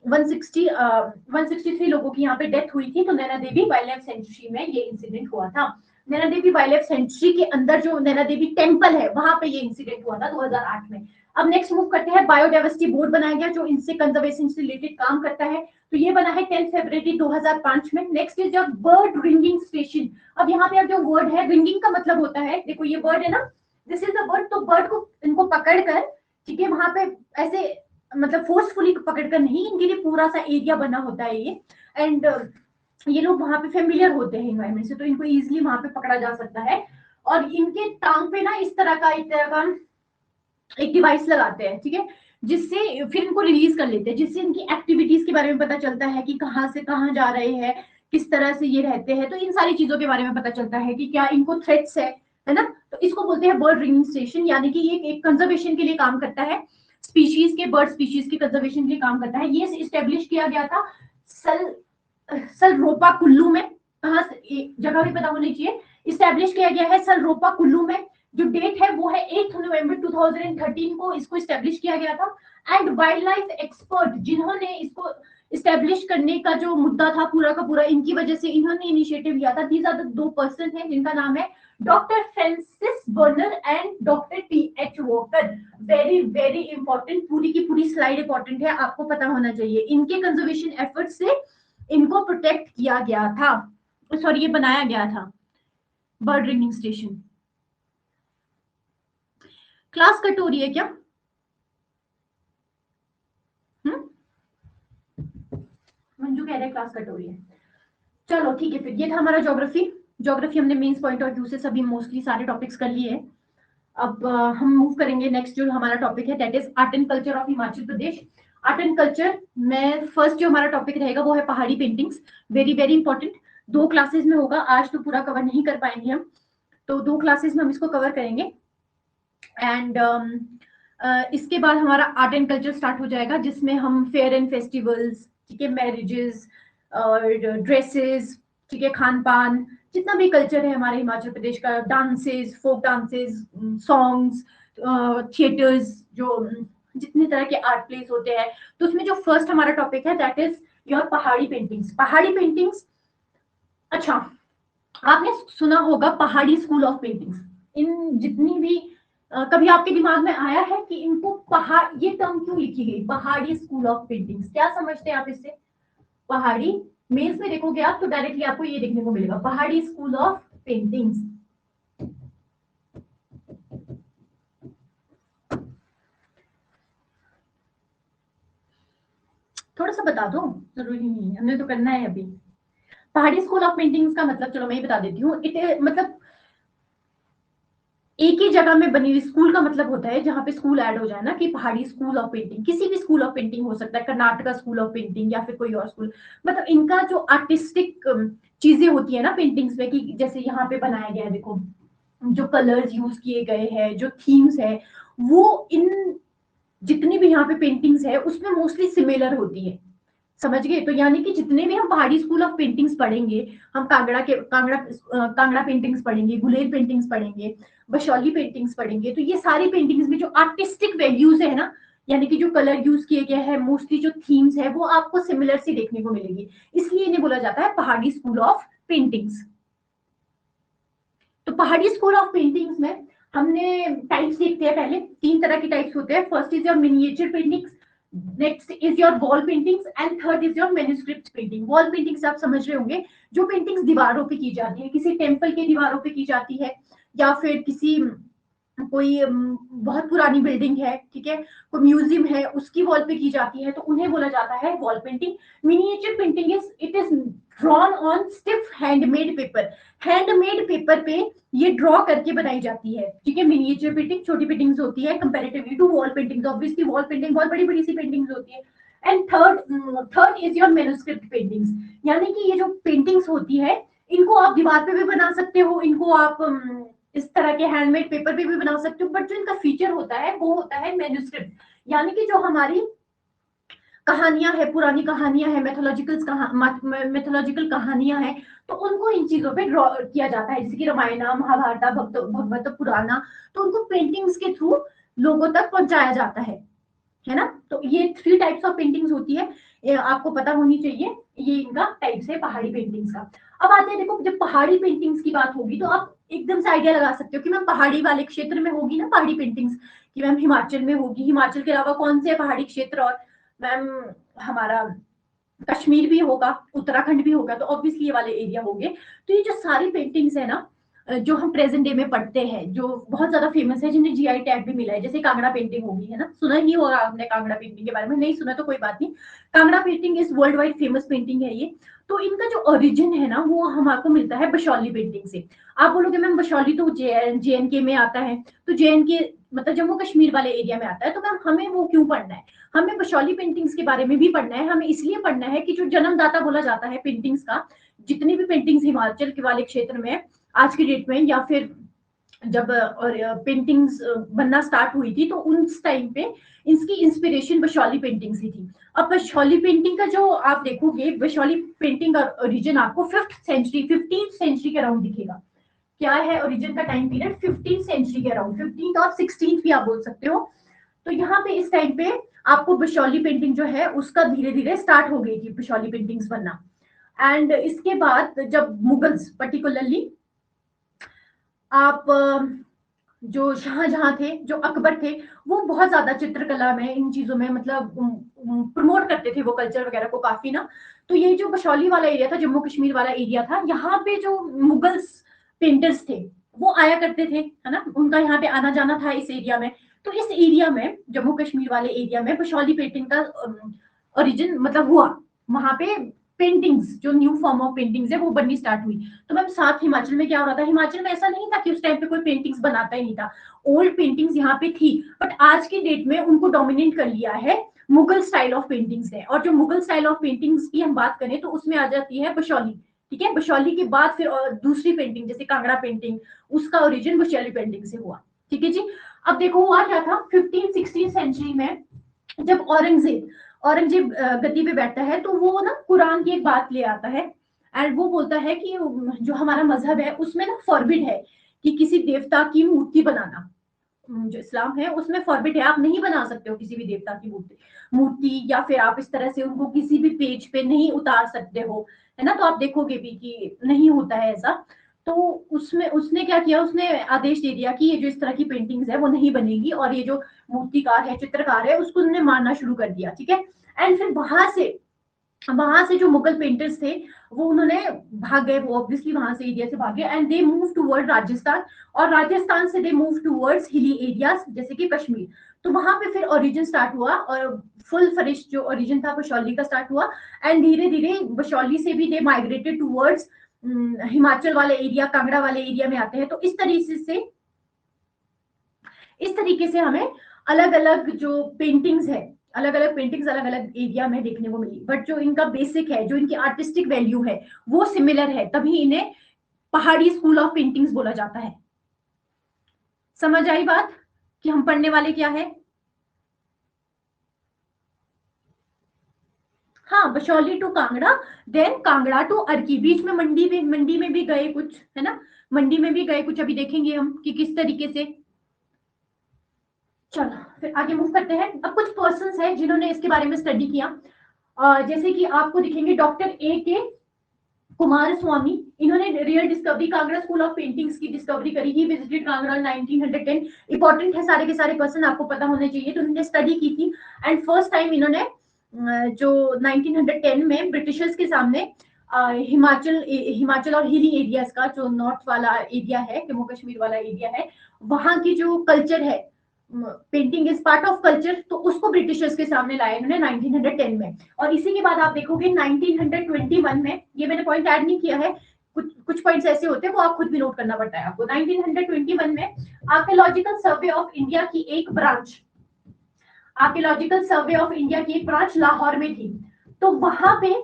163 लोगों की यहाँ पे डेथ हुई थी। तो नैना देवी वाइल्ड लाइफ सेंचुरी में ये इंसिडेंट हुआ था। नैना देवी वाइल्ड लाइफ सेंचुरी के अंदर जो नैना देवी टेम्पल है वहां पे ये इंसिडेंट हुआ था 2008 में। अब नेक्स्ट मूव करते हैं, बायोडाइवर्सिटी बोर्ड बनाया गया जो इनसे कंजर्वेशन से रिलेटेड काम करता है। तो ये बना है 10 फरवरी 2005 में। Next is your bird ringing station. अब यहाँ पे अब जो वर्ड है रिंगिंग का मतलब होता है, देखो ये वर्ड है ना, दिस इज द वर्ड। तो बर्ड को इनको पकड़कर, ठीक है, वहां पे ऐसे मतलब फोर्सफुली पकड़कर नहीं, इनके लिए पूरा सा एरिया बना होता है ये। एंड ये लोग वहां पे फेमिलियर होते हैं इन्वायरमेंट से, तो इनको इजिली वहां पे पकड़ा जा सकता है। और इनके टांग पे ना इस तरह का एक डिवाइस लगाते हैं, ठीक है, जिससे फिर इनको रिलीज कर लेते हैं, जिससे इनकी एक्टिविटीज के बारे में पता चलता है कि कहाँ से कहाँ जा रहे हैं, किस तरह से ये रहते हैं। तो इन सारी चीजों के बारे में पता चलता है कि क्या इनको थ्रेट्स है ना। तो इसको बोलते हैं बर्ड रिंगिंग स्टेशन, यानी कि ये एक कंजर्वेशन के लिए काम करता है, स्पीशीज के, बर्ड स्पीशीज के कंजर्वेशन के लिए काम करता है। ये इस्टेब्लिश किया गया था सलरोपा कुल्लू में। कहाँ से, जगह भी पता होनी चाहिए। इस्टेब्लिश किया गया है सलरोपा कुल्लू में। जो डेट है वो है 8 नवंबर 2013 को इसको इस्टेब्लिश किया गया था। एंड वाइल्ड लाइफ एक्सपर्ट जिन्होंने इसको इस्टेब्लिश करने का जो मुद्दा था पूरा का पूरा, इनकी वजह से इन्होंने इनिशिएटिव लिया था। दीज आर द 2 पर्सन हैं जिनका नाम है doctor Francis burner and doctor TH. Walker. Very very important, पूरी की पूरी स्लाइड इंपॉर्टेंट है, आपको पता होना चाहिए। इनके कंजर्वेशन एफर्ट से इनको प्रोटेक्ट किया गया था, सॉरी ये बनाया गया था bird ringing station. Class cut हो रही है क्या? मंजू कह रहे क्लास कट हो रही है। चलो ठीक है, फिर ये था हमारा ज्योग्राफी। ज्योग्राफी हमने मेंस पॉइंट ऑफ व्यू से सभी मोस्टली सारे टॉपिक्स कर लिए हैं। अब हम मूव करेंगे नेक्स्ट जो हमारा टॉपिक है, that is art and culture of Himachal Pradesh. Art and culture में फर्स्ट जो हमारा टॉपिक रहेगा वो है पहाड़ी paintings. Very very important, 2 classes में होगा, आज तो पूरा कवर नहीं कर पाएंगे हम, तो 2 क्लासेस में हम इसको कवर करेंगे। एंड इसके बाद हमारा आर्ट एंड कल्चर स्टार्ट हो जाएगा, जिसमें हम फेयर एंड फेस्टिवल्स, ठीक है, मैरिजेस और ड्रेसेस, ठीक है, खान पान, जितना भी कल्चर है हमारे हिमाचल प्रदेश का, dances, folk dances, songs, theatres, जो जितने तरह के आर्ट प्लेस होते हैं, तो उसमें जो फर्स्ट हमारा टॉपिक है दैट इज योर पहाड़ी पेंटिंग्स। पहाड़ी पेंटिंग्स, अच्छा आपने सुना होगा पहाड़ी स्कूल ऑफ पेंटिंग्स। इन जितनी भी कभी आपके दिमाग में आया है कि इनको पहाड़, ये टर्म क्यों लिखी गई पहाड़ी स्कूल ऑफ पेंटिंग्स, क्या समझते हैं आप इससे? पहाड़ी, मेल्स में देखोगे आप तो डायरेक्टली आपको ये देखने को मिलेगा, पहाड़ी स्कूल ऑफ पेंटिंग्स। थोड़ा सा बता दो, जरूरी नहीं है, हमने तो करना है अभी। पहाड़ी स्कूल ऑफ पेंटिंग्स का मतलब चलो मैं ये बता देती हूँ, मतलब एक ही जगह में बनी हुई स्कूल का मतलब होता है जहां पे स्कूल ऐड हो जाए ना, कि पहाड़ी स्कूल ऑफ पेंटिंग, किसी भी स्कूल ऑफ पेंटिंग हो सकता है, कर्नाटका स्कूल ऑफ पेंटिंग या फिर कोई और स्कूल। मतलब इनका जो आर्टिस्टिक चीजें होती है ना पेंटिंग्स में, कि जैसे यहाँ पे बनाया गया है, देखो जो कलर्स यूज किए गए हैं, जो थीम्स है, वो इन जितनी भी यहाँ पे पेंटिंग्स है उसमें मोस्टली सिमिलर होती है। समझ गए? तो यानी कि जितने भी हम पहाड़ी स्कूल ऑफ पेंटिंग्स पढ़ेंगे, हम कांगड़ा पेंटिंग्स पढ़ेंगे, गुलेर पेंटिंग्स पढ़ेंगे, बशौली पेंटिंग्स पढ़ेंगे, तो ये सारी पेंटिंग्स में जो आर्टिस्टिक वैल्यूज है ना, यानी कि जो कलर यूज किए गए हैं, मोस्टली जो थीम्स है, वो आपको सिमिलर सी देखने को मिलेगी, इसलिए इन्हें बोला जाता है पहाड़ी स्कूल ऑफ पेंटिंग्स। तो पहाड़ी स्कूल ऑफ पेंटिंग्स में हमने टाइप्स देखते हैं। पहले 3 तरह की टाइप्स होते हैं। First is your miniature paintings, next is your wall paintings and third is your manuscript painting. Wall paintings आप समझ रहे होंगे, जो पेंटिंग्स दीवारों पे की जाती है, किसी टेम्पल के दीवारों पे की जाती है, या फिर किसी कोई बहुत पुरानी बिल्डिंग है, ठीक है, कोई म्यूजियम है, उसकी वॉल पे की जाती है, तो उन्हें बोला जाता है wall painting. Miniature painting it is drawn on stiff handmade paper. Handmade paper पे ये ड्रॉ करके बनाई जाती है, ठीक है। मिनिएचर पेंटिंग छोटी पेंटिंग्स होती है comparatively to wall painting. Obviously wall painting बहुत बड़ी बड़ी सी पेंटिंग्स होती है। And third is your manuscript paintings, यानी कि ये जो पेंटिंग्स होती है, इनको आप दीवार पे भी बना सकते हो, इनको आप इस तरह के हैंडमेड पेपर पे भी बना सकते हो, बट जो इनका फीचर होता है वो होता है मैन्युस्क्रिप्ट, यानी कि जो हमारी कहानियां है, पुरानी कहानियां है, मेथोलॉजिकल कहानियां हैं, तो उनको इन चीजों पे ड्रॉ किया जाता है, जैसे कि रामायण, महाभारत, भगवत पुराना, तो उनको पेंटिंग्स के थ्रू लोगों तक पहुंचाया जाता है ना। तो ये 3 टाइप्स ऑफ पेंटिंग्स होती है, ये आपको पता होनी चाहिए। ये इनका टाइप्स है पहाड़ी पेंटिंग्स का। अब आते हैं, देखो जब पहाड़ी पेंटिंग्स की बात होगी तो आप एकदम से आइडिया लगा सकते हो कि मैम पहाड़ी वाले क्षेत्र में होगी ना पहाड़ी पेंटिंग्स, कि मैम हिमाचल में होगी, हिमाचल के अलावा कौन से पहाड़ी क्षेत्र, और मैम हमारा कश्मीर भी होगा, उत्तराखंड भी होगा, तो ऑब्वियसली ये वाले एरिया होंगे। तो ये जो सारी पेंटिंग्स है ना, जो हम प्रेजेंट डे में पढ़ते हैं, जो बहुत ज्यादा फेमस है, जिन्हें जीआई टैग भी मिला है, जैसे कांगड़ा पेंटिंग होगी, है ना, सुना ही होगा आपने कांगड़ा पेंटिंग के बारे में, नहीं सुना तो कोई बात नहीं। Kangra painting is world wide famous painting है ये। तो इनका जो ओरिजिन है ना, वो हमको मिलता है बशौली पेंटिंग से। आप बोलोगे मैम बशौली तो JNK में आता है, तो JNK मतलब जम्मू कश्मीर वाले एरिया में आता है, तो मैम हमें वो क्यों पढ़ना है? हमें बशौली पेंटिंग्स के बारे में भी पढ़ना है। हमें इसलिए पढ़ना है कि जो जन्मदाता बोला जाता है पेंटिंग्स का, जितनी भी पेंटिंग्स हिमाचल के वाले क्षेत्र में आज की डेट में, या फिर जब और पेंटिंग्स बनना स्टार्ट हुई थी, तो उस टाइम पे इसकी इंस्पिरेशन बशौली पेंटिंग से थी। अब बशौली पेंटिंग का जो आप देखोगे, बशौली पेंटिंग का ओरिजिन आपको 15th सेंचुरी के अराउंड दिखेगा। क्या है ओरिजिन का टाइम पीरियड? 15th सेंचुरी के अराउंड, 15th और 16th भी आप बोल सकते हो। तो यहाँ पे इस टाइम पे आपको बशौली पेंटिंग जो है उसका धीरे धीरे स्टार्ट हो गई थी बशौली पेंटिंग्स बनना। एंड इसके बाद जब मुगल्स, पर्टिकुलरली आप जो शाहजहां थे, जो अकबर थे, वो बहुत ज्यादा चित्रकला में, इन चीजों में मतलब प्रमोट करते थे वो कल्चर वगैरह को काफी ना। तो ये जो बशौली वाला एरिया था, जम्मू कश्मीर वाला एरिया था, यहाँ पे जो मुगल्स पेंटर्स थे वो आया करते थे, है ना, उनका यहाँ पे आना जाना था इस एरिया में। तो इस एरिया में, जम्मू कश्मीर वाले एरिया में बशौली पेंटिंग का ओरिजिन मतलब हुआ। वहां पे पेंटिंग्स, जो न्यू फॉर्म ऑफ पेंटिंग्स है, वो बननी स्टार्ट हुई। तो मैम साथ हिमाचल में क्या हो रहा था? हिमाचल में ऐसा नहीं था कि उस टाइम पे कोई पेंटिंग्स बनाता ही नहीं था, ओल्ड पेंटिंग्स यहाँ पे थी, बट आज की डेट में उनको डोमिनेट कर लिया है मुगल स्टाइल ऑफ पेंटिंग्स है। और जो मुगल स्टाइल ऑफ पेंटिंग्स की हम बात करें तो उसमें आ जाती है बशौली, ठीक है। बशौली के बाद फिर और दूसरी पेंटिंग जैसे कांगड़ा पेंटिंग, उसका ओरिजिन बशौली पेंटिंग से हुआ, ठीक है जी। अब देखो हुआ क्या था 15th-16th सेंचुरी में, जब औरंगजेब गद्दी पे बैठता है, तो वो ना कुरान की एक बात ले आता है, एंड वो बोलता है कि जो हमारा मजहब है उसमें ना फॉरबिड है कि किसी देवता की मूर्ति बनाना। जो इस्लाम है उसमें फॉरबिड है, आप नहीं बना सकते हो किसी भी देवता की मूर्ति, या फिर आप इस तरह से उनको किसी भी पेज पे नहीं उतार सकते हो, है ना। तो आप देखोगे भी कि नहीं होता है ऐसा। तो उसमें उसने क्या किया, उसने आदेश दे दिया कि ये जो इस तरह की पेंटिंग्स है वो नहीं बनेगी, और ये जो मूर्तिकार है, चित्रकार है, उसको उन्होंने मारना शुरू कर दिया, ठीक है। एंड फिर वहां से जो मुगल पेंटर्स थे वो उन्होंने भाग गए, वो ऑब्वियसली वहां से एरिया से भागे, and they move toward Rajasthan, और राजस्थान से they move towards hilly areas जैसे कि कश्मीर। तो वहां पे फिर ओरिजिन स्टार्ट हुआ और फुल फ्रेश जो ओरिजिन था बशौली का स्टार्ट हुआ। एंड धीरे धीरे बशौली से भी दे माइग्रेटेड टूवर्ड्स हिमाचल वाले एरिया, कांगड़ा वाले एरिया में आते हैं। तो इस तरीके से हमें अलग अलग जो पेंटिंग्स है, अलग अलग पेंटिंग्स अलग अलग एरिया में देखने को मिली। बट जो इनका बेसिक है, जो इनकी आर्टिस्टिक वैल्यू है वो सिमिलर है, तभी इन्हें पहाड़ी स्कूल ऑफ पेंटिंग्स बोला जाता है। समझ आई बात कि हम पढ़ने वाले क्या है? हाँ, Basohli to Kangra, then Kangra to Arki, बीच में मंडी में भी गए कुछ, है ना, मंडी में भी गए कुछ, अभी देखेंगे हम कि किस तरीके से। चलो फिर आगे मूव करते हैं। अब कुछ पर्संस हैं जिन्होंने इसके बारे में स्टडी किया, जैसे कि आपको दिखेंगे डॉक्टर ए के कुमार स्वामी, इन्होंने real discovery Kangra school of paintings की डिस्कवरी करी। He visited Kangra 1910। इंपॉर्टेंट है, सारे के सारे पर्सन आपको पता होने चाहिए। तो उन्होंने स्टडी की थी एंड फर्स्ट टाइम इन्होंने जो 1910 में ब्रिटिशर्स के सामने हिमाचल और हिली एरियाज का जो नॉर्थ वाला एरिया है, जम्मू कश्मीर वाला एरिया है, वहां की जो कल्चर है, painting is part of culture, तो उसको ब्रिटिशर्स के सामने लाया इन्होंने 1910 में। और इसी के बाद आप देखोगे 1921 में, ये मैंने पॉइंट ऐड नहीं किया है, कुछ पॉइंट्स ऐसे होते हैं वो आप खुद भी नोट करना पड़ता है आपको। 1921 में आर्कियोलॉजिकल सर्वे ऑफ इंडिया की एक branch, archaeological survey of India की एक ब्रांच लाहौर में थी। तो वहां पे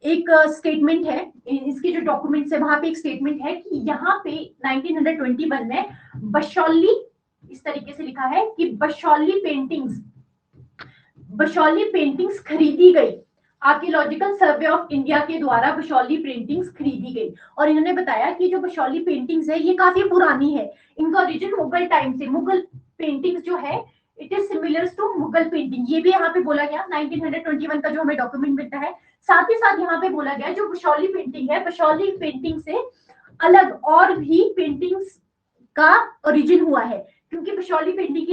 एक स्टेटमेंट है, इसके जो डॉक्यूमेंट्स है वहां पे एक स्टेटमेंट है कि यहाँ पे 1921 में बशौली, इस तरीके से लिखा है कि बशौली पेंटिंग्स खरीदी गई, आर्कियोलॉजिकल सर्वे ऑफ इंडिया के द्वारा बशौली पेंटिंग्स खरीदी गई। और इन्होंने बताया कि जो बशौली पेंटिंग्स है ये काफी पुरानी है, इनका ओरिजिन मुगल टाइम से, मुगल पेंटिंग्स जो है it is similar to Mughal painting, ये भी यहाँ पे बोला गया 1921 का जो हमें डॉक्यूमेंट मिलता है। साथ ही साथ यहाँ पे बोला गया जो बशौली पेंटिंग है, बशौली पेंटिंग से अलग और भी पेंटिंग्स का ओरिजिन हुआ है, क्योंकि बशौली पेंटिंग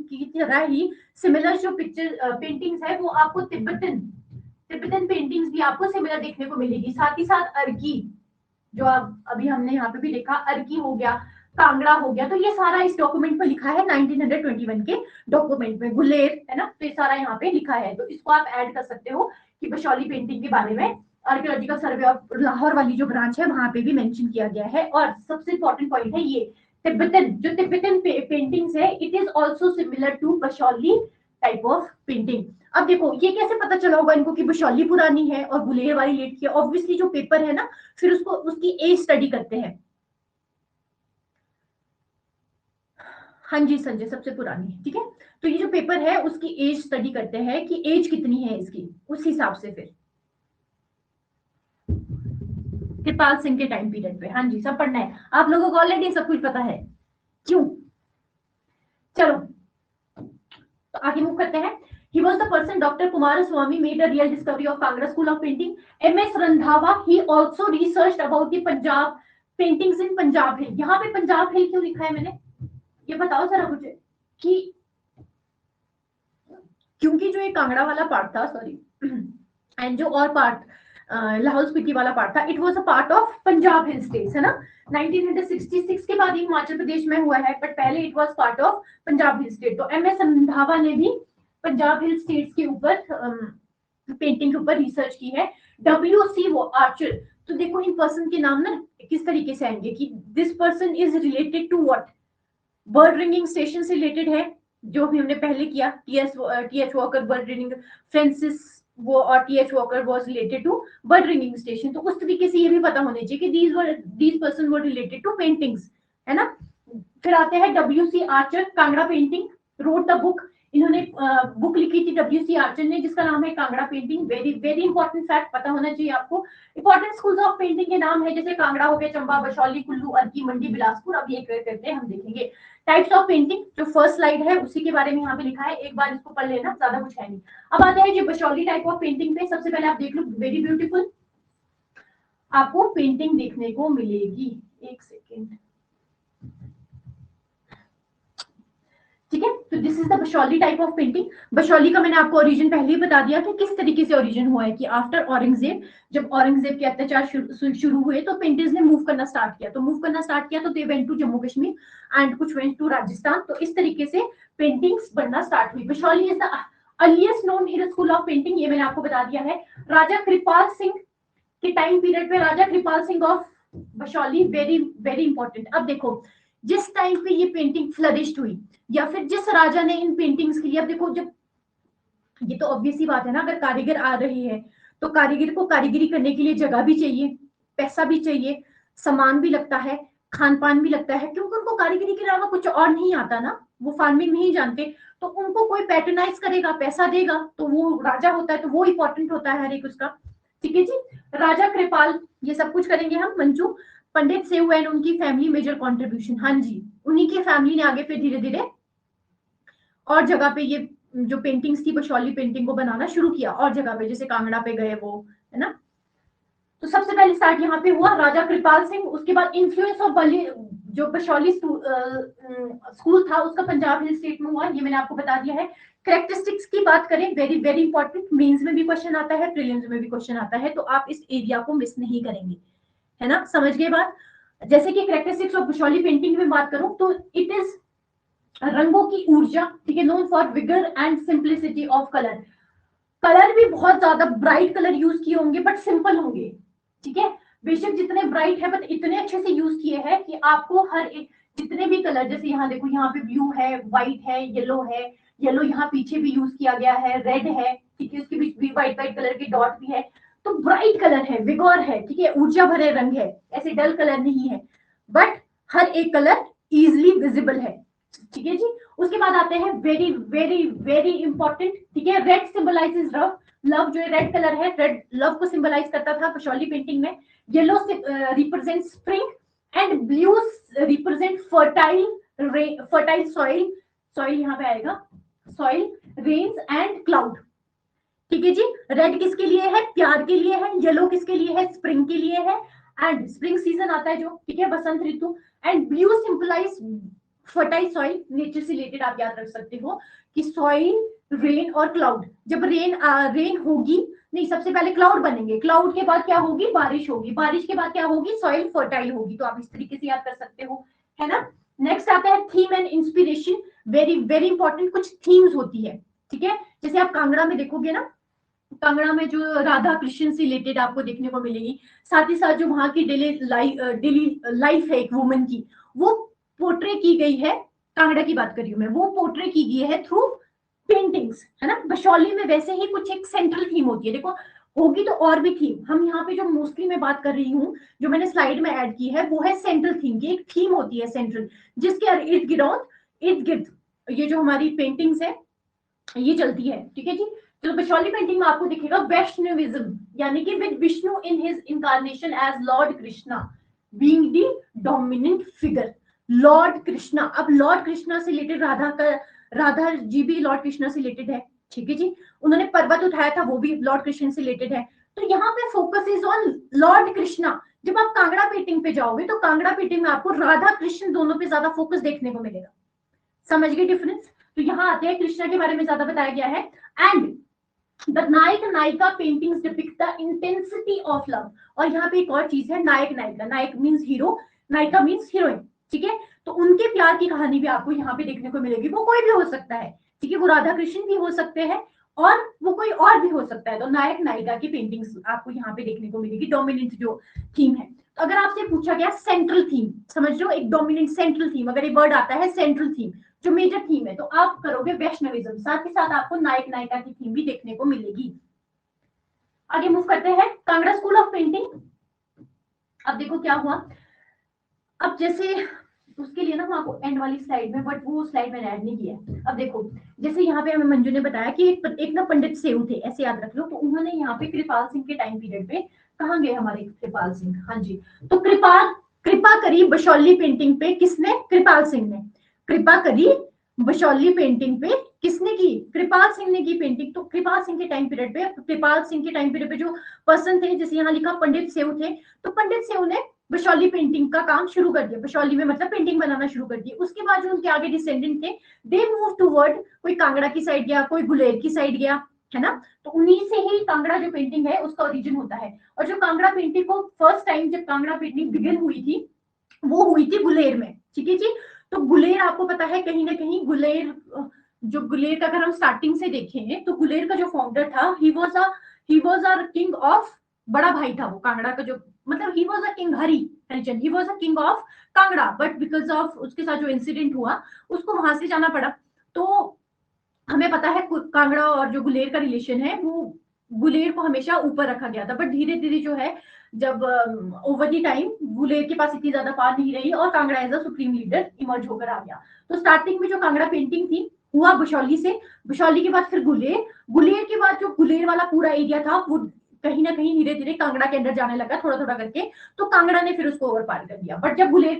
की तरह ही सिमिलर जो पिक्चर पेंटिंग्स है वो आपको तिब्बतन पेंटिंग्स भी आपको सिमिलर देखने को मिलेगी। साथ ही साथ अर्की, जो आप अभी हमने यहाँ पे भी देखा, अर्की हो गया, कांगड़ा हो गया, तो ये सारा इस डॉक्यूमेंट में लिखा है 1921 के डॉक्यूमेंट में। गुलेर है ना, तो ये सारा यहाँ पे लिखा है, तो इसको आप ऐड कर सकते हो कि बशौली पेंटिंग के बारे में आर्कियोलॉजिकल सर्वे ऑफ लाहौर वाली जो ब्रांच है वहां पे भी मेंशन किया गया है। और सबसे इंपॉर्टेंट पॉइंट है ये तिब्बतन पेंटिंग्स है, it is also similar to Basohli type of painting. अब देखो ये कैसे पता चला होगा इनको कि बशौली पुरानी है और गुलेर वाली लेट की है? ऑब्वियसली जो पेपर है ना, फिर उसको उसकी एज स्टडी करते हैं। हाँ जी संजय, सबसे पुरानी, ठीक है। तो ये जो पेपर है उसकी एज स्टडी करते हैं कि एज कितनी है इसकी, उस हिसाब से फिर कृपाल सिंह के टाइम पीरियड पे। हाँ जी, सब पढ़ना है आप लोगों को, ऑलरेडी सब कुछ पता है क्यों। चलो तो आगे मूव करते हैं। He was the person Dr. Kumaraswamy made a real discovery of Kangra School of Painting. M.S. Randhawa, he also researched about the Punjab paintings in Punjab Hill. यहाँ पे पंजाब हिल क्यों लिखा है मैंने, ये बताओ जरा मुझे, कि क्योंकि जो ये कांगड़ा वाला पार्ट था, सॉरी, एंड जो और पार्ट लाहौल स्पीति वाला पार्ट था, it was a part of Punjab hill states, है ना। 1966 के बाद हिमाचल प्रदेश में हुआ है, बट पहले it was part of Punjab hill state. तो एम एस रंधावा ने भी पंजाब हिल स्टेट्स के ऊपर पेंटिंग के ऊपर रिसर्च की है। WC आर्चर, तो देखो इन पर्सन के नाम ना किस तरीके से आएंगे कि this person is related to what, bird ringing station से रिलेटेड है, जो भी हमने पहले किया, T H Walker bird ringing, Francis वो और T H Walker was related to bird ringing station. तो उस तरीके से ये भी पता होने चाहिए कि these person were related to paintings, है ना। फिर आते हैं WC Archer, Kangra painting, wrote the book, इन्होंने बुक लिखी थी WC आर्चर ने जिसका नाम है Kangra painting. Very very important fact पता होना चाहिए आपको। इंपॉर्टेंट स्कूल्स ऑफ पेंटिंग के नाम है जैसे कांगड़ा हो गया, चंबा, बशौली, कुल्लू, अर्की, मंडी, बिलासपुर। अब ये करते हैं हम देखेंगे टाइप्स ऑफ पेंटिंग, जो फर्स्ट स्लाइड है उसी के बारे में यहाँ पे लिखा है, एक बार इसको पढ़ लेना, ज्यादा कुछ है नहीं। अब आते हैं जो बशौली टाइप ऑफ पेंटिंग पे। सबसे पहले आप देख लो, वेरी ब्यूटीफुल आपको पेंटिंग देखने को मिलेगी, एक सेकेंड, ठीक है। तो तो this is the Basohli type of painting. Basohli का मैंने आपको ओरिजिन पहले ही बता दिया कि किस तरीके से ओरिजिन हुआ है, कि आफ्टर औरंगजेब, जब औरंगजेब के अत्याचार शुरू हुए तो पेंटर्स ने मूव करना स्टार्ट किया, तो they went to Jammu Kashmir and कुछ वेंट टू राजस्थान। तो इस तरीके से पेंटिंग्स बनना स्टार्ट हुई। Basohli is the earliest known hill school of painting, ये मैंने आपको बता दिया है। राजा कृपाल सिंह के टाइम पीरियड पे, Raja Kripal Singh of Basohli, very very important. अब देखो जिस टाइम पे ये पेंटिंग फ्लरिश्ड हुई, या फिर जिस राजा ने इन पेंटिंग्स के लिए, अब देखो जब, ये तो ऑब्वियस ही बात है ना, अगर कारीगर आ रहे हैं तो कारीगर को कारीगरी करने के लिए जगह भी चाहिए, पैसा भी चाहिए, सामान भी लगता है, खान पान भी लगता है, क्योंकि उनको कारीगरी के अलावा कुछ और नहीं आता ना, वो फार्मिंग नहीं जानते, तो उनको कोई पैट्रोनाइज करेगा, पैसा देगा, तो वो राजा होता है, तो वो इंपॉर्टेंट होता है हर एक उसका। ठीक है जी। राजा कृपाल, ये सब कुछ करेंगे हम। मंजू, पंडित सेऊ एंड उनकी फैमिली मेजर कंट्रीब्यूशन, हाँ जी, उन्हीं की फैमिली ने आगे फिर धीरे धीरे और जगह पे ये जो पेंटिंग्स थी बशौली पेंटिंग को बनाना शुरू किया, और जगह पे जैसे कांगड़ा पे गए वो, है ना। तो सबसे पहले स्टार्ट यहाँ पे हुआ राजा कृपाल सिंह। उसके बाद इन्फ्लुएंस ऑफ जो बशौली स्कूल था उसका पंजाब हिल स्टेट में हुआ, ये मैंने आपको बता दिया है। कैरेक्टरिस्टिक्स की बात करें, वेरी वेरी इंपॉर्टेंट, मेंस में भी क्वेश्चन आता है, प्रीलिम्स में भी क्वेश्चन आता है, तो आप इस एरिया को मिस नहीं करेंगे, है ना, समझ गए बात। जैसे कि कैरेक्टरिस्टिक्स ऑफ बशौली पेंटिंग में बात करूं तो इट इज रंगों की ऊर्जा, ठीक है, known for vigour and simplicity of colour. Colour भी बहुत ज्यादा ब्राइट कलर यूज किए होंगे बट सिंपल होंगे, ठीक है, बेशक जितने ब्राइट है बट इतने अच्छे से यूज किए हैं कि आपको हर एक, जितने भी कलर, जैसे यहाँ देखो, यहाँ पे ब्लू है, व्हाइट है, येलो यहाँ पीछे भी यूज किया गया है, रेड है, ठीक है, उसके बीच भी व्हाइट व्हाइट कलर के डॉट भी है, तो ब्राइट कलर है, विगोर है, ठीक है, ऊर्जा भरे रंग है, ऐसे डल कलर नहीं है, बट हर एक कलर इजिली विजिबल है, ठीक है जी। उसके बाद आते हैं वेरी वेरी वेरी इंपॉर्टेंट, ठीक है, रेड सिंबलाइजेस लव, लव जो रेड कलर है, रेड लव को सिंबलाइज करता था बशौली पेंटिंग में। Yellow represent spring and blue represent fertile soil, soil यहाँ पे आएगा, सॉइल, रेन्स एंड क्लाउड, ठीक है जी। रेड किसके लिए है, प्यार के लिए है, येलो किसके लिए है, स्प्रिंग के लिए है, एंड स्प्रिंग सीजन आता है जो, ठीक है, बसंत ऋतु, and blue symbolize fertile soil, nature से रिलेटेड आप याद रख सकते हो कि सॉइल, रेन और क्लाउड, जब रेन होगी, नहीं, सबसे पहले क्लाउड बनेंगे, क्लाउड के बाद क्या होगी, बारिश होगी, बारिश के बाद क्या होगी, सॉइल फर्टाइल होगी, तो आप इस तरीके से याद कर सकते हो, है ना। नेक्स्ट आता है theme and inspiration, very very important, कुछ थीम्स होती है, ठीक है, जैसे आप कांगड़ा में देखोगे ना, कांगड़ा में जो राधा कृष्ण से रिलेटेड आपको देखने को मिलेगी, साथ ही साथ जो वहां की डेली लाइफ है एक वुमन की, वो पोर्ट्रे की गई है, कांगड़ा की बात कर रही हूँ मैं, वो पोर्ट्रे की गई है थ्रू पेंटिंग्स, है ना। बशौली में वैसे ही कुछ एक सेंट्रल थीम होती है, देखो होगी तो और भी थीम, हम यहाँ पे जो मोस्टली मैं बात कर रही हूँ, जो मैंने स्लाइड में ऐड की है, वो है सेंट्रल थीम की, एक थीम होती है सेंट्रल, जिसके इर्द गिर्द ये जो हमारी पेंटिंग्स है ये चलती है, ठीक है जी। तो बशौली पेंटिंग में आपको दिखेगा वैष्णविज्म, यानी कि with Vishnu in his incarnation as lord Krishna being the dominant figure, lord Krishna. अब लॉर्ड कृष्णा से रिलेटेड राधा जी भी लॉर्ड कृष्णा से रिलेटेड है, ठीक है जी। उन्होंने पर्वत उठाया था, वो भी लॉर्ड कृष्ण से रिलेटेड है, तो यहाँ पे focus is on Lord Krishna. जब आप कांगड़ा पेंटिंग पे जाओगे तो कांगड़ा पेंटिंग में आपको राधा कृष्ण दोनों पे ज्यादा फोकस देखने को मिलेगा, समझ गए डिफरेंस। तो यहाँ आते हैं, कृष्णा के बारे में ज्यादा बताया गया है, एंड द नायक नायिका paintings depict the intensity of love. और यहाँ पे एक और चीज है, नायक नायिका, नायक मीन्स हीरो, नायिका मीन्स हीरोइन, ठीक है, तो उनके प्यार की कहानी भी आपको यहाँ पे देखने को मिलेगी, वो कोई भी हो सकता है, ठीक है, वो राधा कृष्ण भी हो सकते हैं और वो कोई और भी हो सकता है, तो नायक नायिका की पेंटिंग्स आपको यहाँ पे देखने को मिलेगी, डोमिनेंट जो थीम है। तो अगर आपसे पूछा गया सेंट्रल थीम, समझ लो एक डोमिनेंट सेंट्रल थीम, अगर ये वर्ड आता है सेंट्रल थीम, जो मेजर थीम है, तो आप करोगे वैष्णविज्म, साथ ही साथ आपको नायक नायिका की थीम भी देखने को मिलेगी। आगे मूव करते हैं, कांगड़ा स्कूल ऑफ पेंटिंग। अब देखो क्या हुआ, अब जैसे उसके लिए ना मैं आपको एंड वाली स्लाइड में, बट वो स्लाइड मैंने ऐड नहीं किया। अब देखो जैसे यहाँ पे हमें मंजू ने बताया कि एक ना पंडित सेऊ थे, ऐसे याद रख लो, तो उन्होंने यहाँ पे कृपाल सिंह के टाइम पीरियड पे, कहाँ गए हमारे कृपाल सिंह, हाँ जी, तो कृपा करी बशौली पेंटिंग पे किसने, कृपाल सिंह ने, कृपा करी बशौली पेंटिंग पे किसने की, कृपाल सिंह ने की पेंटिंग। तो कृपाल सिंह के टाइम पीरियड पे, कृपाल सिंह के टाइम पीरियड पे जो पर्सन थे, जैसे यहाँ लिखा पंडित सेऊ थे, तो पंडित सेऊ ने बशौली पेंटिंग का काम शुरू कर दिया, बशौली में मतलब पेंटिंग बनाना शुरू कर दिया। उसके बाद जो उनके आगे डिसेंडेंट थे, दे मूव टूवर्ड, कोई कांगड़ा की साइड गया, कोई गुलेर की साइड गया, है ना। तो उन्हीं से ही कांगड़ा जो पेंटिंग है उसका ओरिजिन होता है। और जो कांगड़ा पेंटिंग को फर्स्ट टाइम जब कांगड़ा पेंटिंग बिगिन हुई थी, वो हुई थी गुलेर में, ठीक है जी। तो गुलेर आपको पता है कहीं ना कहीं गुलेर, जो गुलेर का अगर हम स्टार्टिंग से देखें तो गुलेर का जो फाउंडर था, ही वाज अ किंग ऑफ, बड़ा भाई था वो कांगड़ा का, जो मतलब ही was a king Harichand, he was a king of Kangra, but because of उसके साथ जो इंसिडेंट हुआ उसको वहां से जाना पड़ा। तो हमें पता है कांगड़ा और जो गुलेर का रिलेशन है, वो गुलेर को हमेशा ऊपर रखा गया था, बट धीरे धीरे जो है जब ओवर दी टाइम गुलेर के पास इतनी ज्यादा पावर नहीं रही और Kangra as a supreme leader emerge होकर आ गया। तो स्टार्टिंग में जो कांगड़ा पेंटिंग थी हुआ बशौली से, बशौली के बाद फिर गुलेर, गुलेर के बाद जो गुलेर वाला पूरा एरिया था वो कहीं ना कहीं धीरे धीरे कांगड़ा के अंदर जाने लगा थोड़ा थोड़ा करके। तो कांगड़ा ने फिर उसको ओवर पार कर दिया। बट जब गुलेर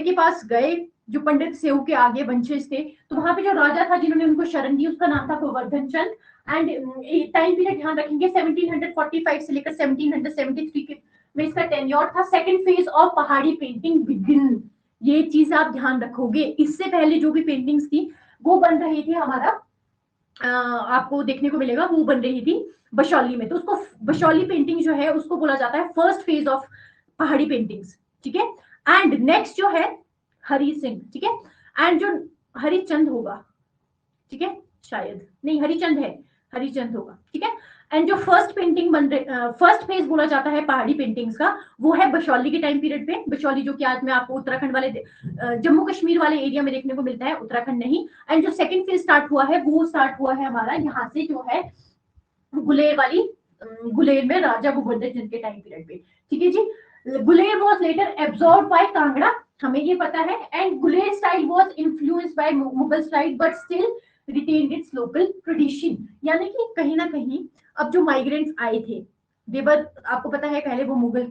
के पास गए जो पंडित सेऊ के आगे वंशज थे, तो वहां पे जो राजा था जिन्होंने उनको शरण दी उसका नाम था गोवर्धन चंद। एंड टाइम पीरियड ध्यान रखेंगे 1745 से लेकर 1773 में इसका टेन्योर था। सेकंड फेज ऑफ पहाड़ी पेंटिंग बिगिन, ये चीज आप ध्यान रखोगे। इससे पहले जो भी पेंटिंग्स थी वो बन रही थी हमारा, आपको देखने को मिलेगा वो बन रही थी बशौली में। तो उसको बशौली पेंटिंग जो है उसको बोला जाता है फर्स्ट फेज ऑफ पहाड़ी पेंटिंग्स, ठीक है। एंड नेक्स्ट जो है हरि सिंह, ठीक है। एंड जो हरिचंद होगा, ठीक है, शायद नहीं हरिचंद है, हरिचंद होगा, ठीक है। एंड जो फर्स्ट पेंटिंग बन रही, फर्स्ट फेज बोला जाता है पहाड़ी पेंटिंग्स का, वो है बशौली के टाइम पीरियड पे। बशौली जो कि आज में आपको उत्तराखंड वाले जम्मू कश्मीर वाले एरिया में देखने को मिलता है, उत्तराखंड नहीं। एंड जो सेकंड फेज स्टार्ट हुआ है वो स्टार्ट हुआ है हमारा यहाँ से, जो है गुलेर वाली, गुलेर में राजा गोवर्धन चंद के टाइम पीरियड पे, ठीक है जी। Guler was later absorb by Kangra, हमें ये पता है। And Guler style was influenced by Mughal style but still retained its local tradition. यानी कि कहीं ना कहीं अब जो माइग्रेंट्स आए थे, देवर आपको पता है पहले वो मुगल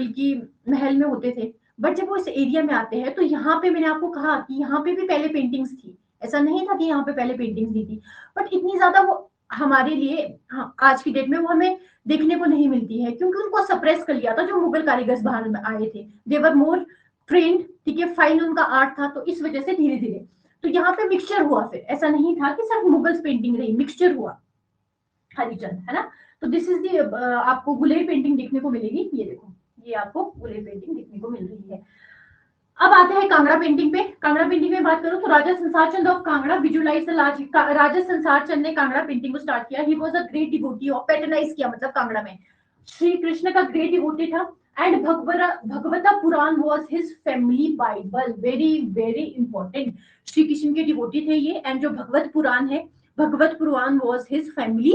की महल में होते थे, बट जब वो इस एरिया में आते हैं तो यहाँ पे मैंने आपको कहा कि यहाँ पे भी पहले पेंटिंग्स थी, ऐसा नहीं था कि यहाँ पे पहले पेंटिंग्स नहीं थी, बट इतनी ज्यादा वो हमारे लिए, हाँ, आज की डेट में वो हमें देखने को नहीं मिलती है, क्योंकि उनको सप्रेस कर लिया था जो मुगल कारीगर बाहर में आए थे। देवर मोर ट्रेंड, ठीक है, फाइन उनका आर्ट था, तो इस वजह से धीरे धीरे तो यहाँ पे मिक्सचर हुआ। फिर ऐसा नहीं था कि सिर्फ मुगल्स पेंटिंग रही, मिक्सचर हुआ हरिचंद, है ना। तो दिस इज दी, आपको गुलेर पेंटिंग देखने को मिलेगी, ये देखो, ये आपको गुलेर पेंटिंग देखने को मिल रही है। अब आते हैं कांगड़ा पेंटिंग पे। कांगड़ा पेंटिंग में बात करूं तो Raja Sansar Chand of Kangra visualize the large, Raja Sansar Chand ने कांगड़ा पेंटिंग को स्टार्ट किया। He was a great devotee of, patronize किया मतलब कांगड़ा में श्री कृष्ण का ग्रेट डिवोटी था। And Bhagavata Purana was his family bible, very very important, Shri Krishna के डिवोटी थे ये। एंड जो भगवत पुराण है, Bhagavat Purana was his family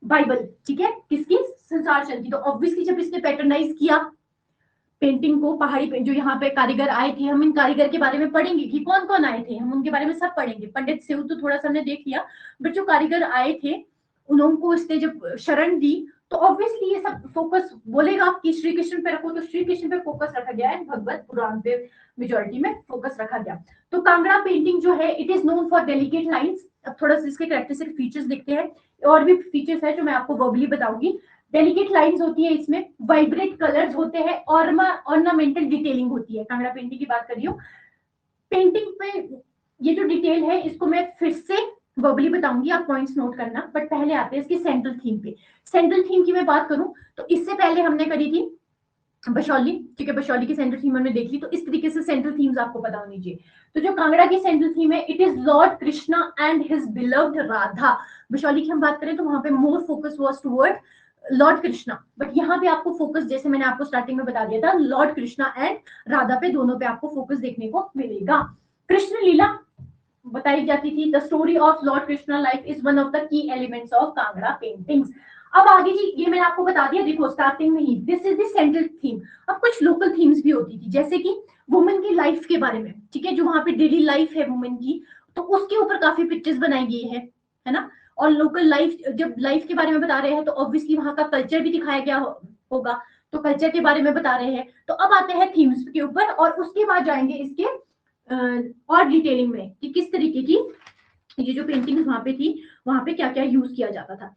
bible, ठीक है, किसकी, संसार चंद की। तो ऑब्वियसली जब इसने पैटर्नाइज किया पेंटिंग को, पहाड़ी पे जो यहाँ पे कारीगर आए थे, हम इन कारीगर के बारे में पढ़ेंगे कि कौन कौन आए थे, हम उनके बारे में सब पढ़ेंगे। पंडित सेऊ तो थोड़ा सा हमने देख लिया, बट जो कारीगर आए थे उनको इसने जब शरण दी, तो ऑब्वियसली ये सब फोकस बोलेगा कि श्री कृष्ण पे रखो, तो श्री कृष्ण पे फोकस रखा गया है, भगवत पुराण पे मेजोरिटी में फोकस रखा गया। तो कांगड़ा पेंटिंग जो है it is known for delicate lines. अब थोड़ा सा इसके कैरेक्टरिस्टिक फीचर्स देखते हैं, और भी फीचर्स है जो मैं आपको वर्बली बताऊंगी। डेलिकेट लाइंस होती है इसमें, वाइब्रेट कलर्स होते हैं, ऑर्नामेंटल डिटेलिंग होती है। कांगड़ा पेंटिंग की बात कर रही हूँ, पेंटिंग पे ये जो डिटेल है इसको मैं फिर से वर्बली बताऊंगी, आप पॉइंट्स नोट करना। बट पहले आते हैं इसकी सेंट्रल थीम पे। सेंट्रल थीम की मैं बात करूं तो इससे पहले हमने करी थी बशौली, ठीक है, बशौली की सेंट्रल थीम हमने देख ली। तो इस तरीके से सेंट्रल थीम्स आपको पता होनी चाहिए। तो जो कांगड़ा की सेंट्रल थीम है, it is lord Krishna and his beloved Radha. Basohli की हम बात करें तो वहां पे more focus was toward lord Krishna, but यहाँ पे आपको फोकस, जैसे मैंने आपको स्टार्टिंग में बता दिया था, लॉर्ड कृष्णा एंड राधा पे, दोनों पे आपको फोकस देखने को मिलेगा। कृष्ण लीला बताई जाती थी। The story of Lord Krishna life is one of the key elements of Kangra paintings. अब आगे जी, ये मैंने आपको बता दिया, देखो स्टार्टिंग में ही this is the central theme. अब कुछ लोकल थीम्स भी होती थी, जैसे कि वुमेन की लाइफ के बारे में, ठीक है, जो वहां पे डेली लाइफ है वुमेन की, तो उसके ऊपर काफी पिक्चर्स बनाई गई है ना। और लोकल लाइफ, जब लाइफ के बारे में बता रहे हैं तो ऑब्वियसली वहां का कल्चर भी दिखाया गया होगा, तो कल्चर के बारे में बता रहे हैं। तो अब आते हैं थीम्स के ऊपर, और उसके बाद जाएंगे इसके और डिटेलिंग में कि किस तरीके की ये जो पेंटिंग वहां पे थी, वहां पे क्या क्या यूज किया जाता था।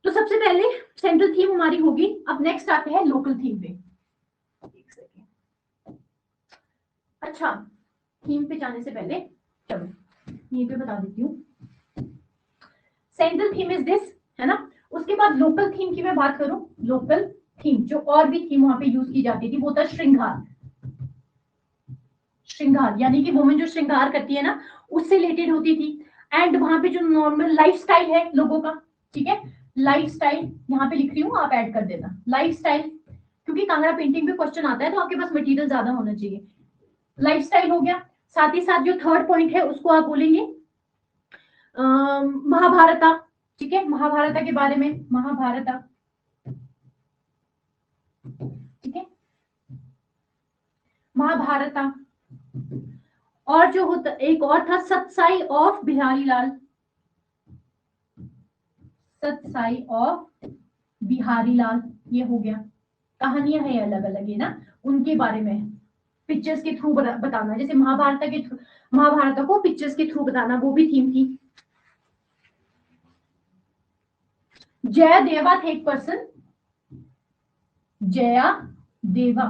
तो सबसे पहले सेंट्रल थीम हमारी होगी। अब नेक्स्ट आते हैं लोकल थीम पे। अच्छा, थीम पे जाने से पहले चलो यहीं पे बता देती हूँ। सेंट्रल थीम इज दिस, है ना। उसके बाद लोकल थीम की मैं बात करूं, लोकल थीम जो और भी थीम वहां पे यूज की जाती थी वो था श्रृंगार। श्रृंगार यानी कि वुमेन जो श्रृंगार करती है ना, उससे रिलेटेड होती थी। एंड वहां पे जो नॉर्मल लाइफस्टाइल है लोगों का, ठीक है, लाइफस्टाइल यहाँ पे लिख रही हूँ, आप ऐड कर देना लाइफस्टाइल, क्योंकि कांगड़ा पेंटिंग में क्वेश्चन आता है तो आपके पास मटेरियल ज्यादा होना चाहिए। लाइफस्टाइल हो गया। साथ ही साथ जो थर्ड पॉइंट है उसको आप बोलेंगे महाभारता, ठीक है, महाभारता के बारे में, महाभारता, ठीक है, महाभारता। और जो होता एक और था सतसाई ऑफ बिहारी लाल, सतसाई ऑफ बिहारी लाल, ये हो गया। कहानियां है अलग अलग है ना, उनके बारे में पिक्चर्स के थ्रू बताना, जैसे महाभारत के थ्रू, महाभारत को पिक्चर्स के थ्रू बताना, वो भी थीम थी। जया देवा थे एक पर्सन, जया देवा,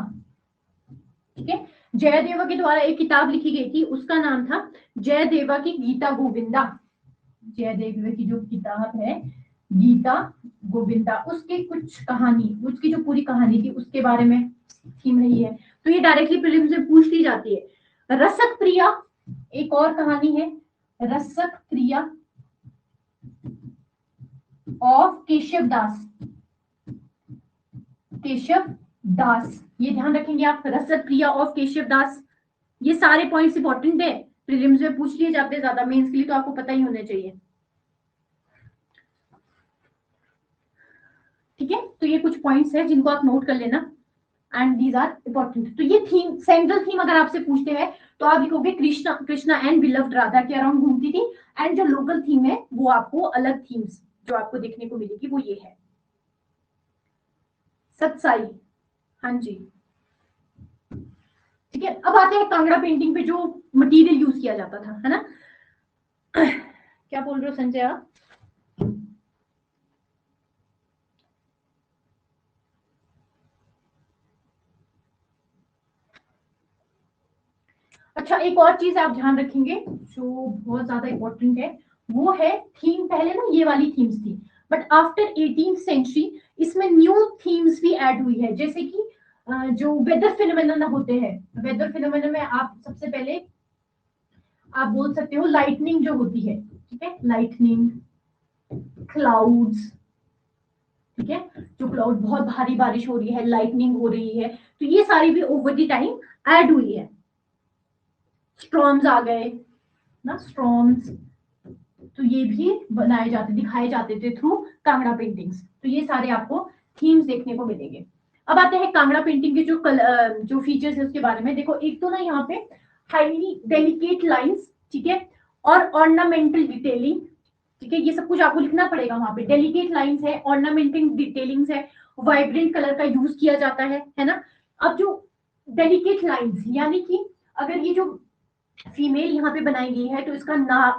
ठीक है, जया देवा के द्वारा एक किताब लिखी गई थी, उसका नाम था जय देवा की गीता गोविंदा। जय देवा की जो किताब है गीता गोविंदा, उसके कुछ कहानी, उसकी जो पूरी कहानी थी उसके बारे में थीम रही है। तो ये डायरेक्टली प्रीलिम्स में पूछ ली जाती है। रसक प्रिया एक और कहानी है, रसक प्रिया ऑफ केशव दास, केशव दास, ये ध्यान रखेंगे आप, रसक प्रिया ऑफ केशव दास। ये सारे पॉइंट्स इंपॉर्टेंट है, प्रीलिम्स में पूछ लिए जाते हैं ज्यादा, मेंस के लिए तो आपको पता ही होने चाहिए, ठीक है। तो ये कुछ पॉइंट्स है जिनको आप नोट कर लेना, एंड दीज आर इंपॉर्टेंट। तो ये थीम, सेंट्रल थीम अगर आपसे पूछते हैं तो आप लिखोगे कृष्णा, कृष्णा एंड बिलव्ड राधा के अराउंड घूमती थी। एंड जो लोकल थीम है वो आपको अलग थीम्स जो आपको देखने को मिलेगी वो ये है सतसाई, हाँ जी, ठीक है। अब आते हैं कांगड़ा पेंटिंग पे जो मटेरियल यूज किया जाता था, है ना। क्या बोल रहे हो संजय आप? अच्छा, एक और चीज आप ध्यान रखेंगे जो बहुत ज्यादा इंपॉर्टेंट है, वो है थीम। पहले ना ये वाली थीम्स थी, बट आफ्टर 18th सेंचुरी इसमें न्यू थीम्स भी ऐड हुई है, जैसे कि जो वेदर फिनोमेना होते हैं, वेदर फिनोमेना में आप सबसे पहले आप बोल सकते हो लाइटनिंग जो होती है, ठीक है, लाइटनिंग, क्लाउड्स, ठीक है, जो क्लाउड बहुत भारी बारिश हो रही है, लाइटनिंग हो रही है, तो ये सारी भी ओवर द टाइम ऐड हुई है। स्ट्रॉम्स आ गए ना, स्ट्रॉम्स, तो ये भी बनाए जाते, दिखाए जाते थे थ्रू कांगड़ा पेंटिंग्स। तो ये सारे आपको थीम्स देखने को मिलेंगे। अब आते हैं कांगड़ा पेंटिंग के जो फीचर्स है उसके बारे में। देखो, एक तो ना यहाँ पे हाईली डेलिकेट लाइंस, ठीक है, और ऑर्नामेंटल डिटेलिंग, ठीक है, ये सब कुछ आपको लिखना पड़ेगा वहां पे। डेलिकेट लाइंस है, ऑर्नामेंटिंग डिटेलिंग्स है, वाइब्रेंट कलर का यूज किया जाता है ना। अब जो डेलिकेट लाइंस यानी कि अगर ये जो फीमेल यहाँ पे बनाई गई है तो इसका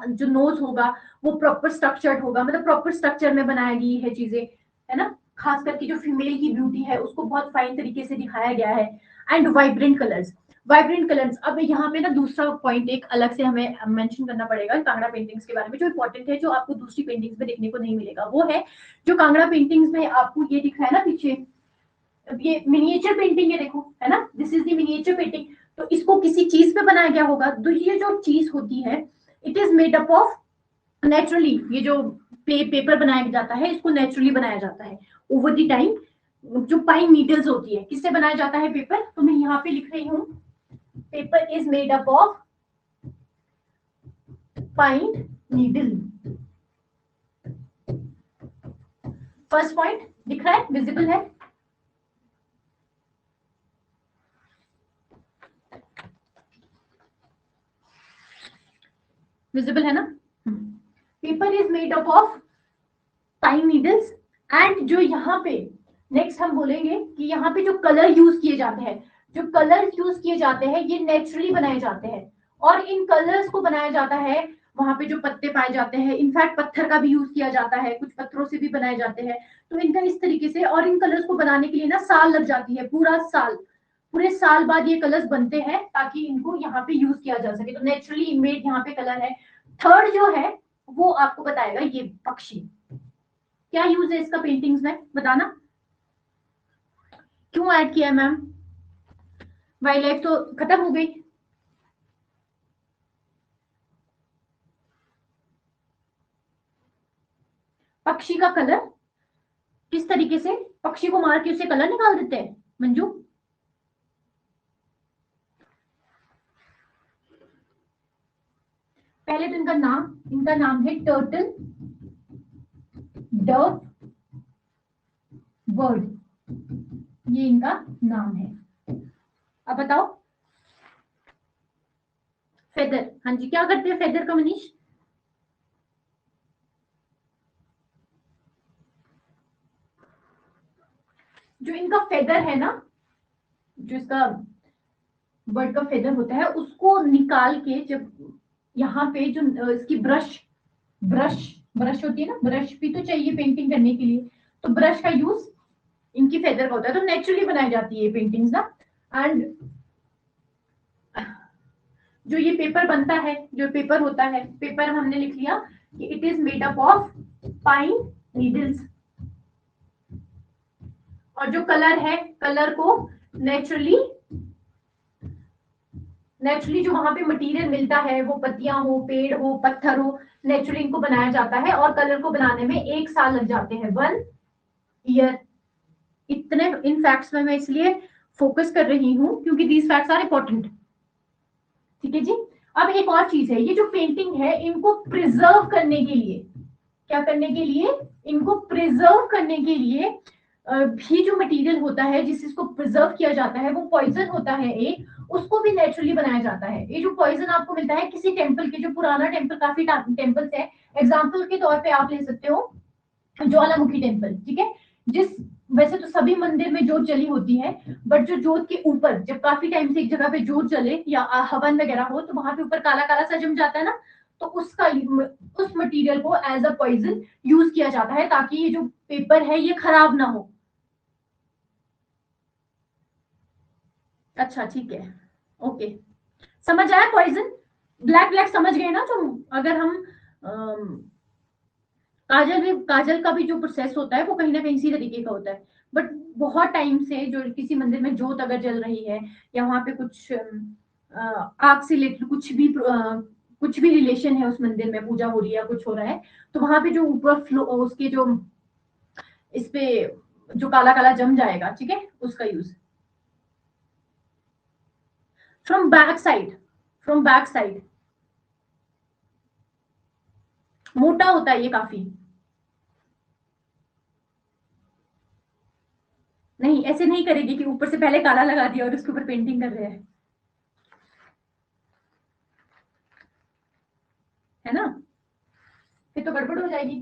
जो नोज होगा वो प्रॉपर स्ट्रक्चर्ड होगा, मतलब प्रॉपर स्ट्रक्चर में बनाई गई है चीजें, है ना। खास करके जो फीमेल की ब्यूटी है उसको बहुत फाइन तरीके से दिखाया गया है। And vibrant colours, vibrant colours. अब यहाँ पे ना दूसरा पॉइंट एक अलग से हमें मेंशन करना पड़ेगा कांगड़ा पेंटिंग्स के बारे में, जो इंपॉर्टेंट है, जो आपको दूसरी पेंटिंग्स में देखने को नहीं मिलेगा, वो है जो कांगड़ा पेंटिंग्स में आपको ये दिख रहा है ना पीछे, ये मिनिएचर पेंटिंग है, देखो, है ना, this is the miniature painting. तो इसको किसी चीज पे बनाया गया होगा, तो ये जो चीज होती है it is made up of naturally, ये जो पेपर बनाया जाता है इसको नेचुरली बनाया जाता है ओवर द टाइम। जो पाइन नीडल्स होती है, किससे बनाया जाता है पेपर, तो मैं यहाँ पे लिख रही हूँ, paper is made up of pine needle. First point दिख रहा है, विजिबल है, विजिबल है ना। Paper is made up of pine needles. And जो यहाँ पे नेक्स्ट हम बोलेंगे कि यहाँ पे जो कलर यूज किए जाते हैं, जो कलर यूज किए जाते हैं ये नेचुरली बनाए जाते हैं, और इन कलर्स को बनाया जाता है वहां पे जो पत्ते पाए जाते हैं, इनफैक्ट पत्थर का भी यूज किया जाता है, कुछ पत्थरों से भी बनाए जाते हैं। तो इनका इस तरीके से, और इन कलर्स को बनाने के लिए ना साल लग जाती है, पूरा साल, पूरे साल बाद ये कलर्स बनते हैं ताकि इनको यहाँ पे यूज किया जा सके, तो नेचुरली मेड यहाँ पे कलर है। थर्ड जो है वो आपको बताएगा ये पक्षी, क्या यूज है इसका पेंटिंग्स में, बताना क्यों ऐड किया है मैम? वाइल्ड लाइफ तो खत्म हो गई। पक्षी का कलर किस तरीके से, पक्षी को मार के उससे कलर निकाल देते हैं मंजू? पहले तो इनका नाम है टर्टल डव बर्ड, ये इनका नाम है। अब बताओ फेदर, हाँ जी क्या करते हैं फेदर का मनीष? जो इनका फेदर है ना, जो इसका बर्ड का फेदर होता है उसको निकाल के जब यहाँ पे जो इसकी ब्रश ब्रश होती है ना, ब्रश भी तो चाहिए पेंटिंग करने के लिए, तो ब्रश का यूज इनकी फेदर का होता है, तो नेचुरली बनाई जाती है ये पेंटिंग्स ना। एंड जो ये पेपर बनता है, जो पेपर होता है, पेपर हमने लिख लिया कि it is made up of pine needles, और जो कलर है, कलर को नेचुरली जो वहां पे मटेरियल मिलता है, वो पत्तियां हो, पेड़ हो, पत्थर हो, नेचुरली इनको बनाया जाता है, और कलर को बनाने में 1 साल लग जाते हैं, 1 ईयर। इतने इन फैक्ट्स में मैं इसलिए फोकस कर रही हूं क्योंकि दीज फैक्ट्स आर इंपॉर्टेंट, ठीक है जी। अब एक और चीज है, ये जो पेंटिंग है इनको प्रिजर्व करने के लिए, क्या करने के लिए, इनको प्रिजर्व करने के लिए भी जो मटेरियल होता है जिससे इसको प्रिजर्व किया जाता है वो पॉइजन होता है एक, उसको भी नेचुरली बनाया जाता है। ये जो पॉइजन आपको मिलता है किसी टेम्पल के, जो पुराना टेम्पल, काफी टेम्पल्स है, एग्जाम्पल के तौर पे आप ले सकते हो ज्वालामुखी टेम्पल, ठीक है, जिस वैसे तो सभी मंदिर में जोत जली होती है, बट जो जोत के ऊपर जब काफी टाइम से एक जगह पे जोत जले या हवन वगैरह हो तो वहां पे ऊपर काला काला सा जम जाता है ना, तो उसका उस मटेरियल को एज अ पॉइजन यूज किया जाता है ताकि ये जो पेपर है ये खराब ना हो। अच्छा ठीक है, ओके, समझ आया पॉइजन, ब्लैक ब्लैक समझ गए ना? जो अगर हम काजल का भी जो प्रोसेस होता है वो कहीं ना कहीं इसी तरीके का होता है, बट बहुत टाइम से जो किसी मंदिर में जोत अगर जल रही है या वहां पे कुछ आग से रिलेटेड कुछ भी रिलेशन है, उस मंदिर में पूजा हो रही है या कुछ हो रहा है, तो वहां पे जो ऊपर फ्लो उसके जो इस पे जो काला काला जम जाएगा, ठीक है, उसका यूज फ्रॉम बैक साइड, मोटा होता है ये काफी, नहीं ऐसे नहीं करेगी कि ऊपर से पहले काला लगा दिया और उसके ऊपर पेंटिंग कर रहे हैं, है ना, फिर तो गड़बड़ हो जाएगी।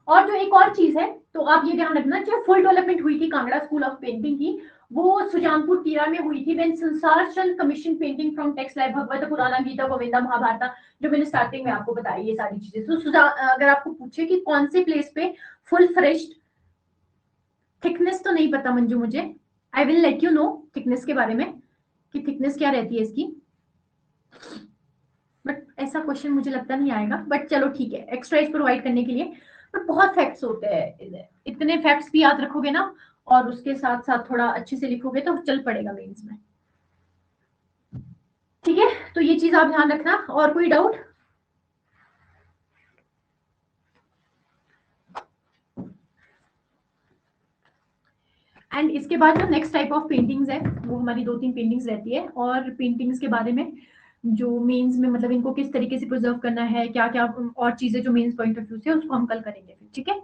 और जो एक और चीज है, तो आप ये ध्यान रखना, जो फुल डेवलपमेंट हुई थी कांगड़ा स्कूल ऑफ पेंटिंग की, वो सुजानपुर टीरा में हुई थी, when Sansar Chand commission painting from text like Bhagavat Purana Gita Govinda Mahabharat, जो मैंने स्टार्टिंग में आपको बताई ये सारी चीजें। तो अगर आपको पूछे कि कौन से प्लेस पे फुल फ्रेश्ड, थिकनेस तो नहीं पता मंजू मुझे, I will let you know thickness के बारे में कि थिकनेस क्या रहती है इसकी, बट ऐसा क्वेश्चन मुझे लगता नहीं आएगा, बट चलो ठीक है, एक्स्ट्रा प्रोवाइड करने के लिए। बट बहुत फैक्ट्स होते हैं, इतने फैक्ट्स भी याद रखोगे ना और उसके साथ साथ थोड़ा अच्छे से लिखोगे तो चल पड़ेगा मेंस में, ठीक है, तो ये चीज आप ध्यान रखना। और कोई डाउट? एंड इसके बाद जो नेक्स्ट टाइप ऑफ पेंटिंग्स है वो हमारी 2-3 पेंटिंग्स रहती है, और पेंटिंग्स के बारे में जो मेंस में मतलब इनको किस तरीके से प्रिजर्व करना है, क्या क्या और चीजें जो मेंस पॉइंट ऑफ व्यू से, उसको हम कल करेंगे फिर, ठीक है।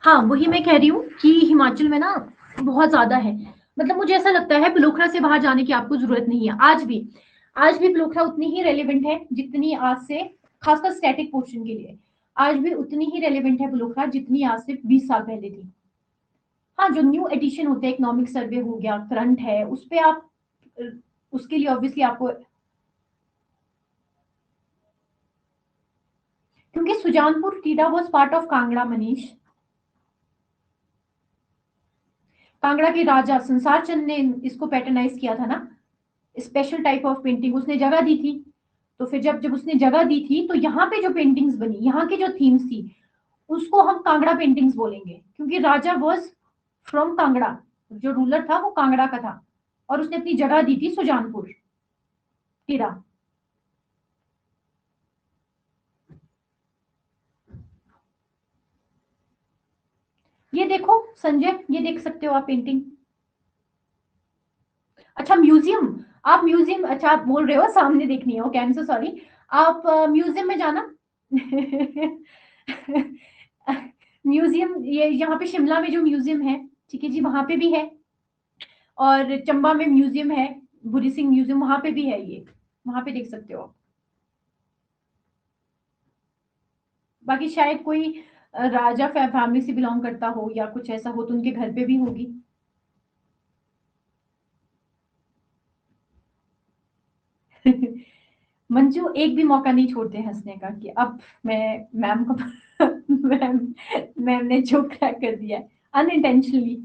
हाँ वही मैं कह रही हूँ कि हिमाचल में ना बहुत ज्यादा है, मतलब मुझे ऐसा लगता है बलोखरा से बाहर जाने की आपको जरूरत नहीं है। आज भी बलोखरा उतनी ही रेलिवेंट है जितनी आज से, खासकर स्टैटिक पोर्शन के लिए आज भी उतनी ही रेलिवेंट है बलोखरा जितनी आज से 20 साल पहले थी। हाँ, जो न्यू एडिशन होते हैं, इकोनॉमिक सर्वे हो गया, करंट है, उस पे आप उसके लिए ऑब्वियसली आपको, क्योंकि सुजानपुर टीडा was part of Kangra Manish. Kangra के राजा संसार चंद ने इसको पैटर्नाइज किया था ना, स्पेशल टाइप ऑफ पेंटिंग उसने जगह दी थी। तो फिर जब जब उसने जगह दी थी तो यहाँ पे जो पेंटिंग्स बनी, यहाँ की जो थीम्स थी, उसको हम कांगड़ा पेंटिंग्स बोलेंगे, क्योंकि राजा वाज फ्रॉम कांगड़ा, जो रूलर था वो कांगड़ा का था, और उसने अपनी जगह दी थी सुजानपुर टीरा। ये देखो संजय, ये देख सकते हो आप पेंटिंग। अच्छा म्यूजियम, आप म्यूजियम, अच्छा आप बोल रहे हो सामने देखनी है, okay I am so sorry. आप म्यूजियम में जाना। म्यूजियम, ये यहाँ पे शिमला में जो म्यूजियम है, ठीक है जी, वहां पे भी है, और चंबा में म्यूजियम है, भूरी सिंह म्यूजियम, वहां पे भी है, ये वहां पे देख सकते हो। बाकी शायद कोई राजा फैमिली से बिलोंग करता हो या कुछ ऐसा हो तो उनके घर पे भी होगी। मंजू एक भी मौका नहीं छोड़ते हंसने का, कि अब मैं मैम को मैम मैम ने जो क्रैक कर दिया है अनइंटेंशनली।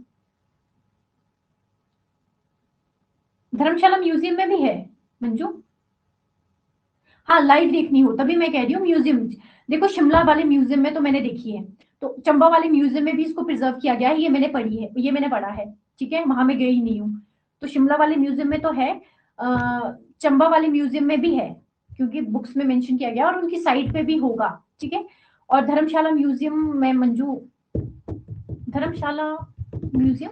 धर्मशाला म्यूजियम में भी है मंजू। हाँ, लाइव देखनी हो तभी मैं कह रही हूँ म्यूजियम। देखो शिमला वाले म्यूजियम में तो मैंने देखी है, तो चंबा वाले म्यूजियम में भी इसको प्रिजर्व किया गया है, ये मैंने पढ़ी है, ये मैंने पढ़ा है, ठीक है, वहां में गई नहीं हूँ। तो शिमला वाले म्यूजियम में तो है, चंबा वाले म्यूजियम में भी है, क्योंकि बुक्स में मेंशन किया गया और उनकी साइट पे भी होगा, ठीक है। और धर्मशाला म्यूजियम में मंजू, धर्मशाला म्यूजियम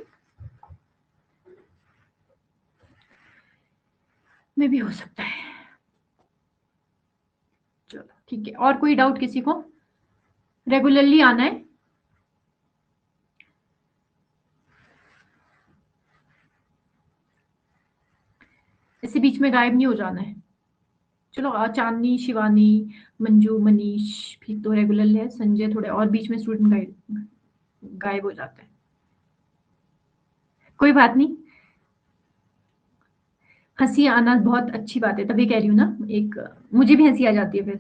में भी हो सकता है। चलो ठीक है, और कोई डाउट किसी को? रेगुलरली आना है। इसी बीच में गायब नहीं हो जाना है। चलो चांदनी, शिवानी, मंजू, मनीष भी तो रेगुलर है, संजय थोड़े और बीच में स्टूडेंट गायब हो जाते हैं, कोई बात नहीं। हंसी आना बहुत अच्छी बात है, तभी कह रही हूँ ना, एक मुझे भी हंसी आ जाती है फिर।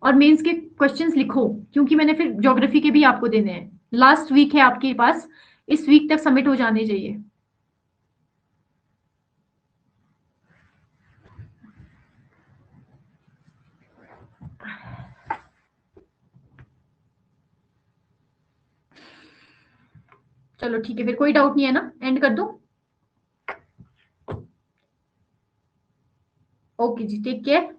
और मेंस के क्वेश्चंस लिखो, क्योंकि मैंने फिर ज्योग्राफी के भी आपको देने हैं, लास्ट वीक है आपके पास, इस वीक तक सबमिट हो जाने चाहिए। चलो ठीक है, फिर कोई डाउट नहीं है ना, एंड कर दो। ओके जी, टेक केयर।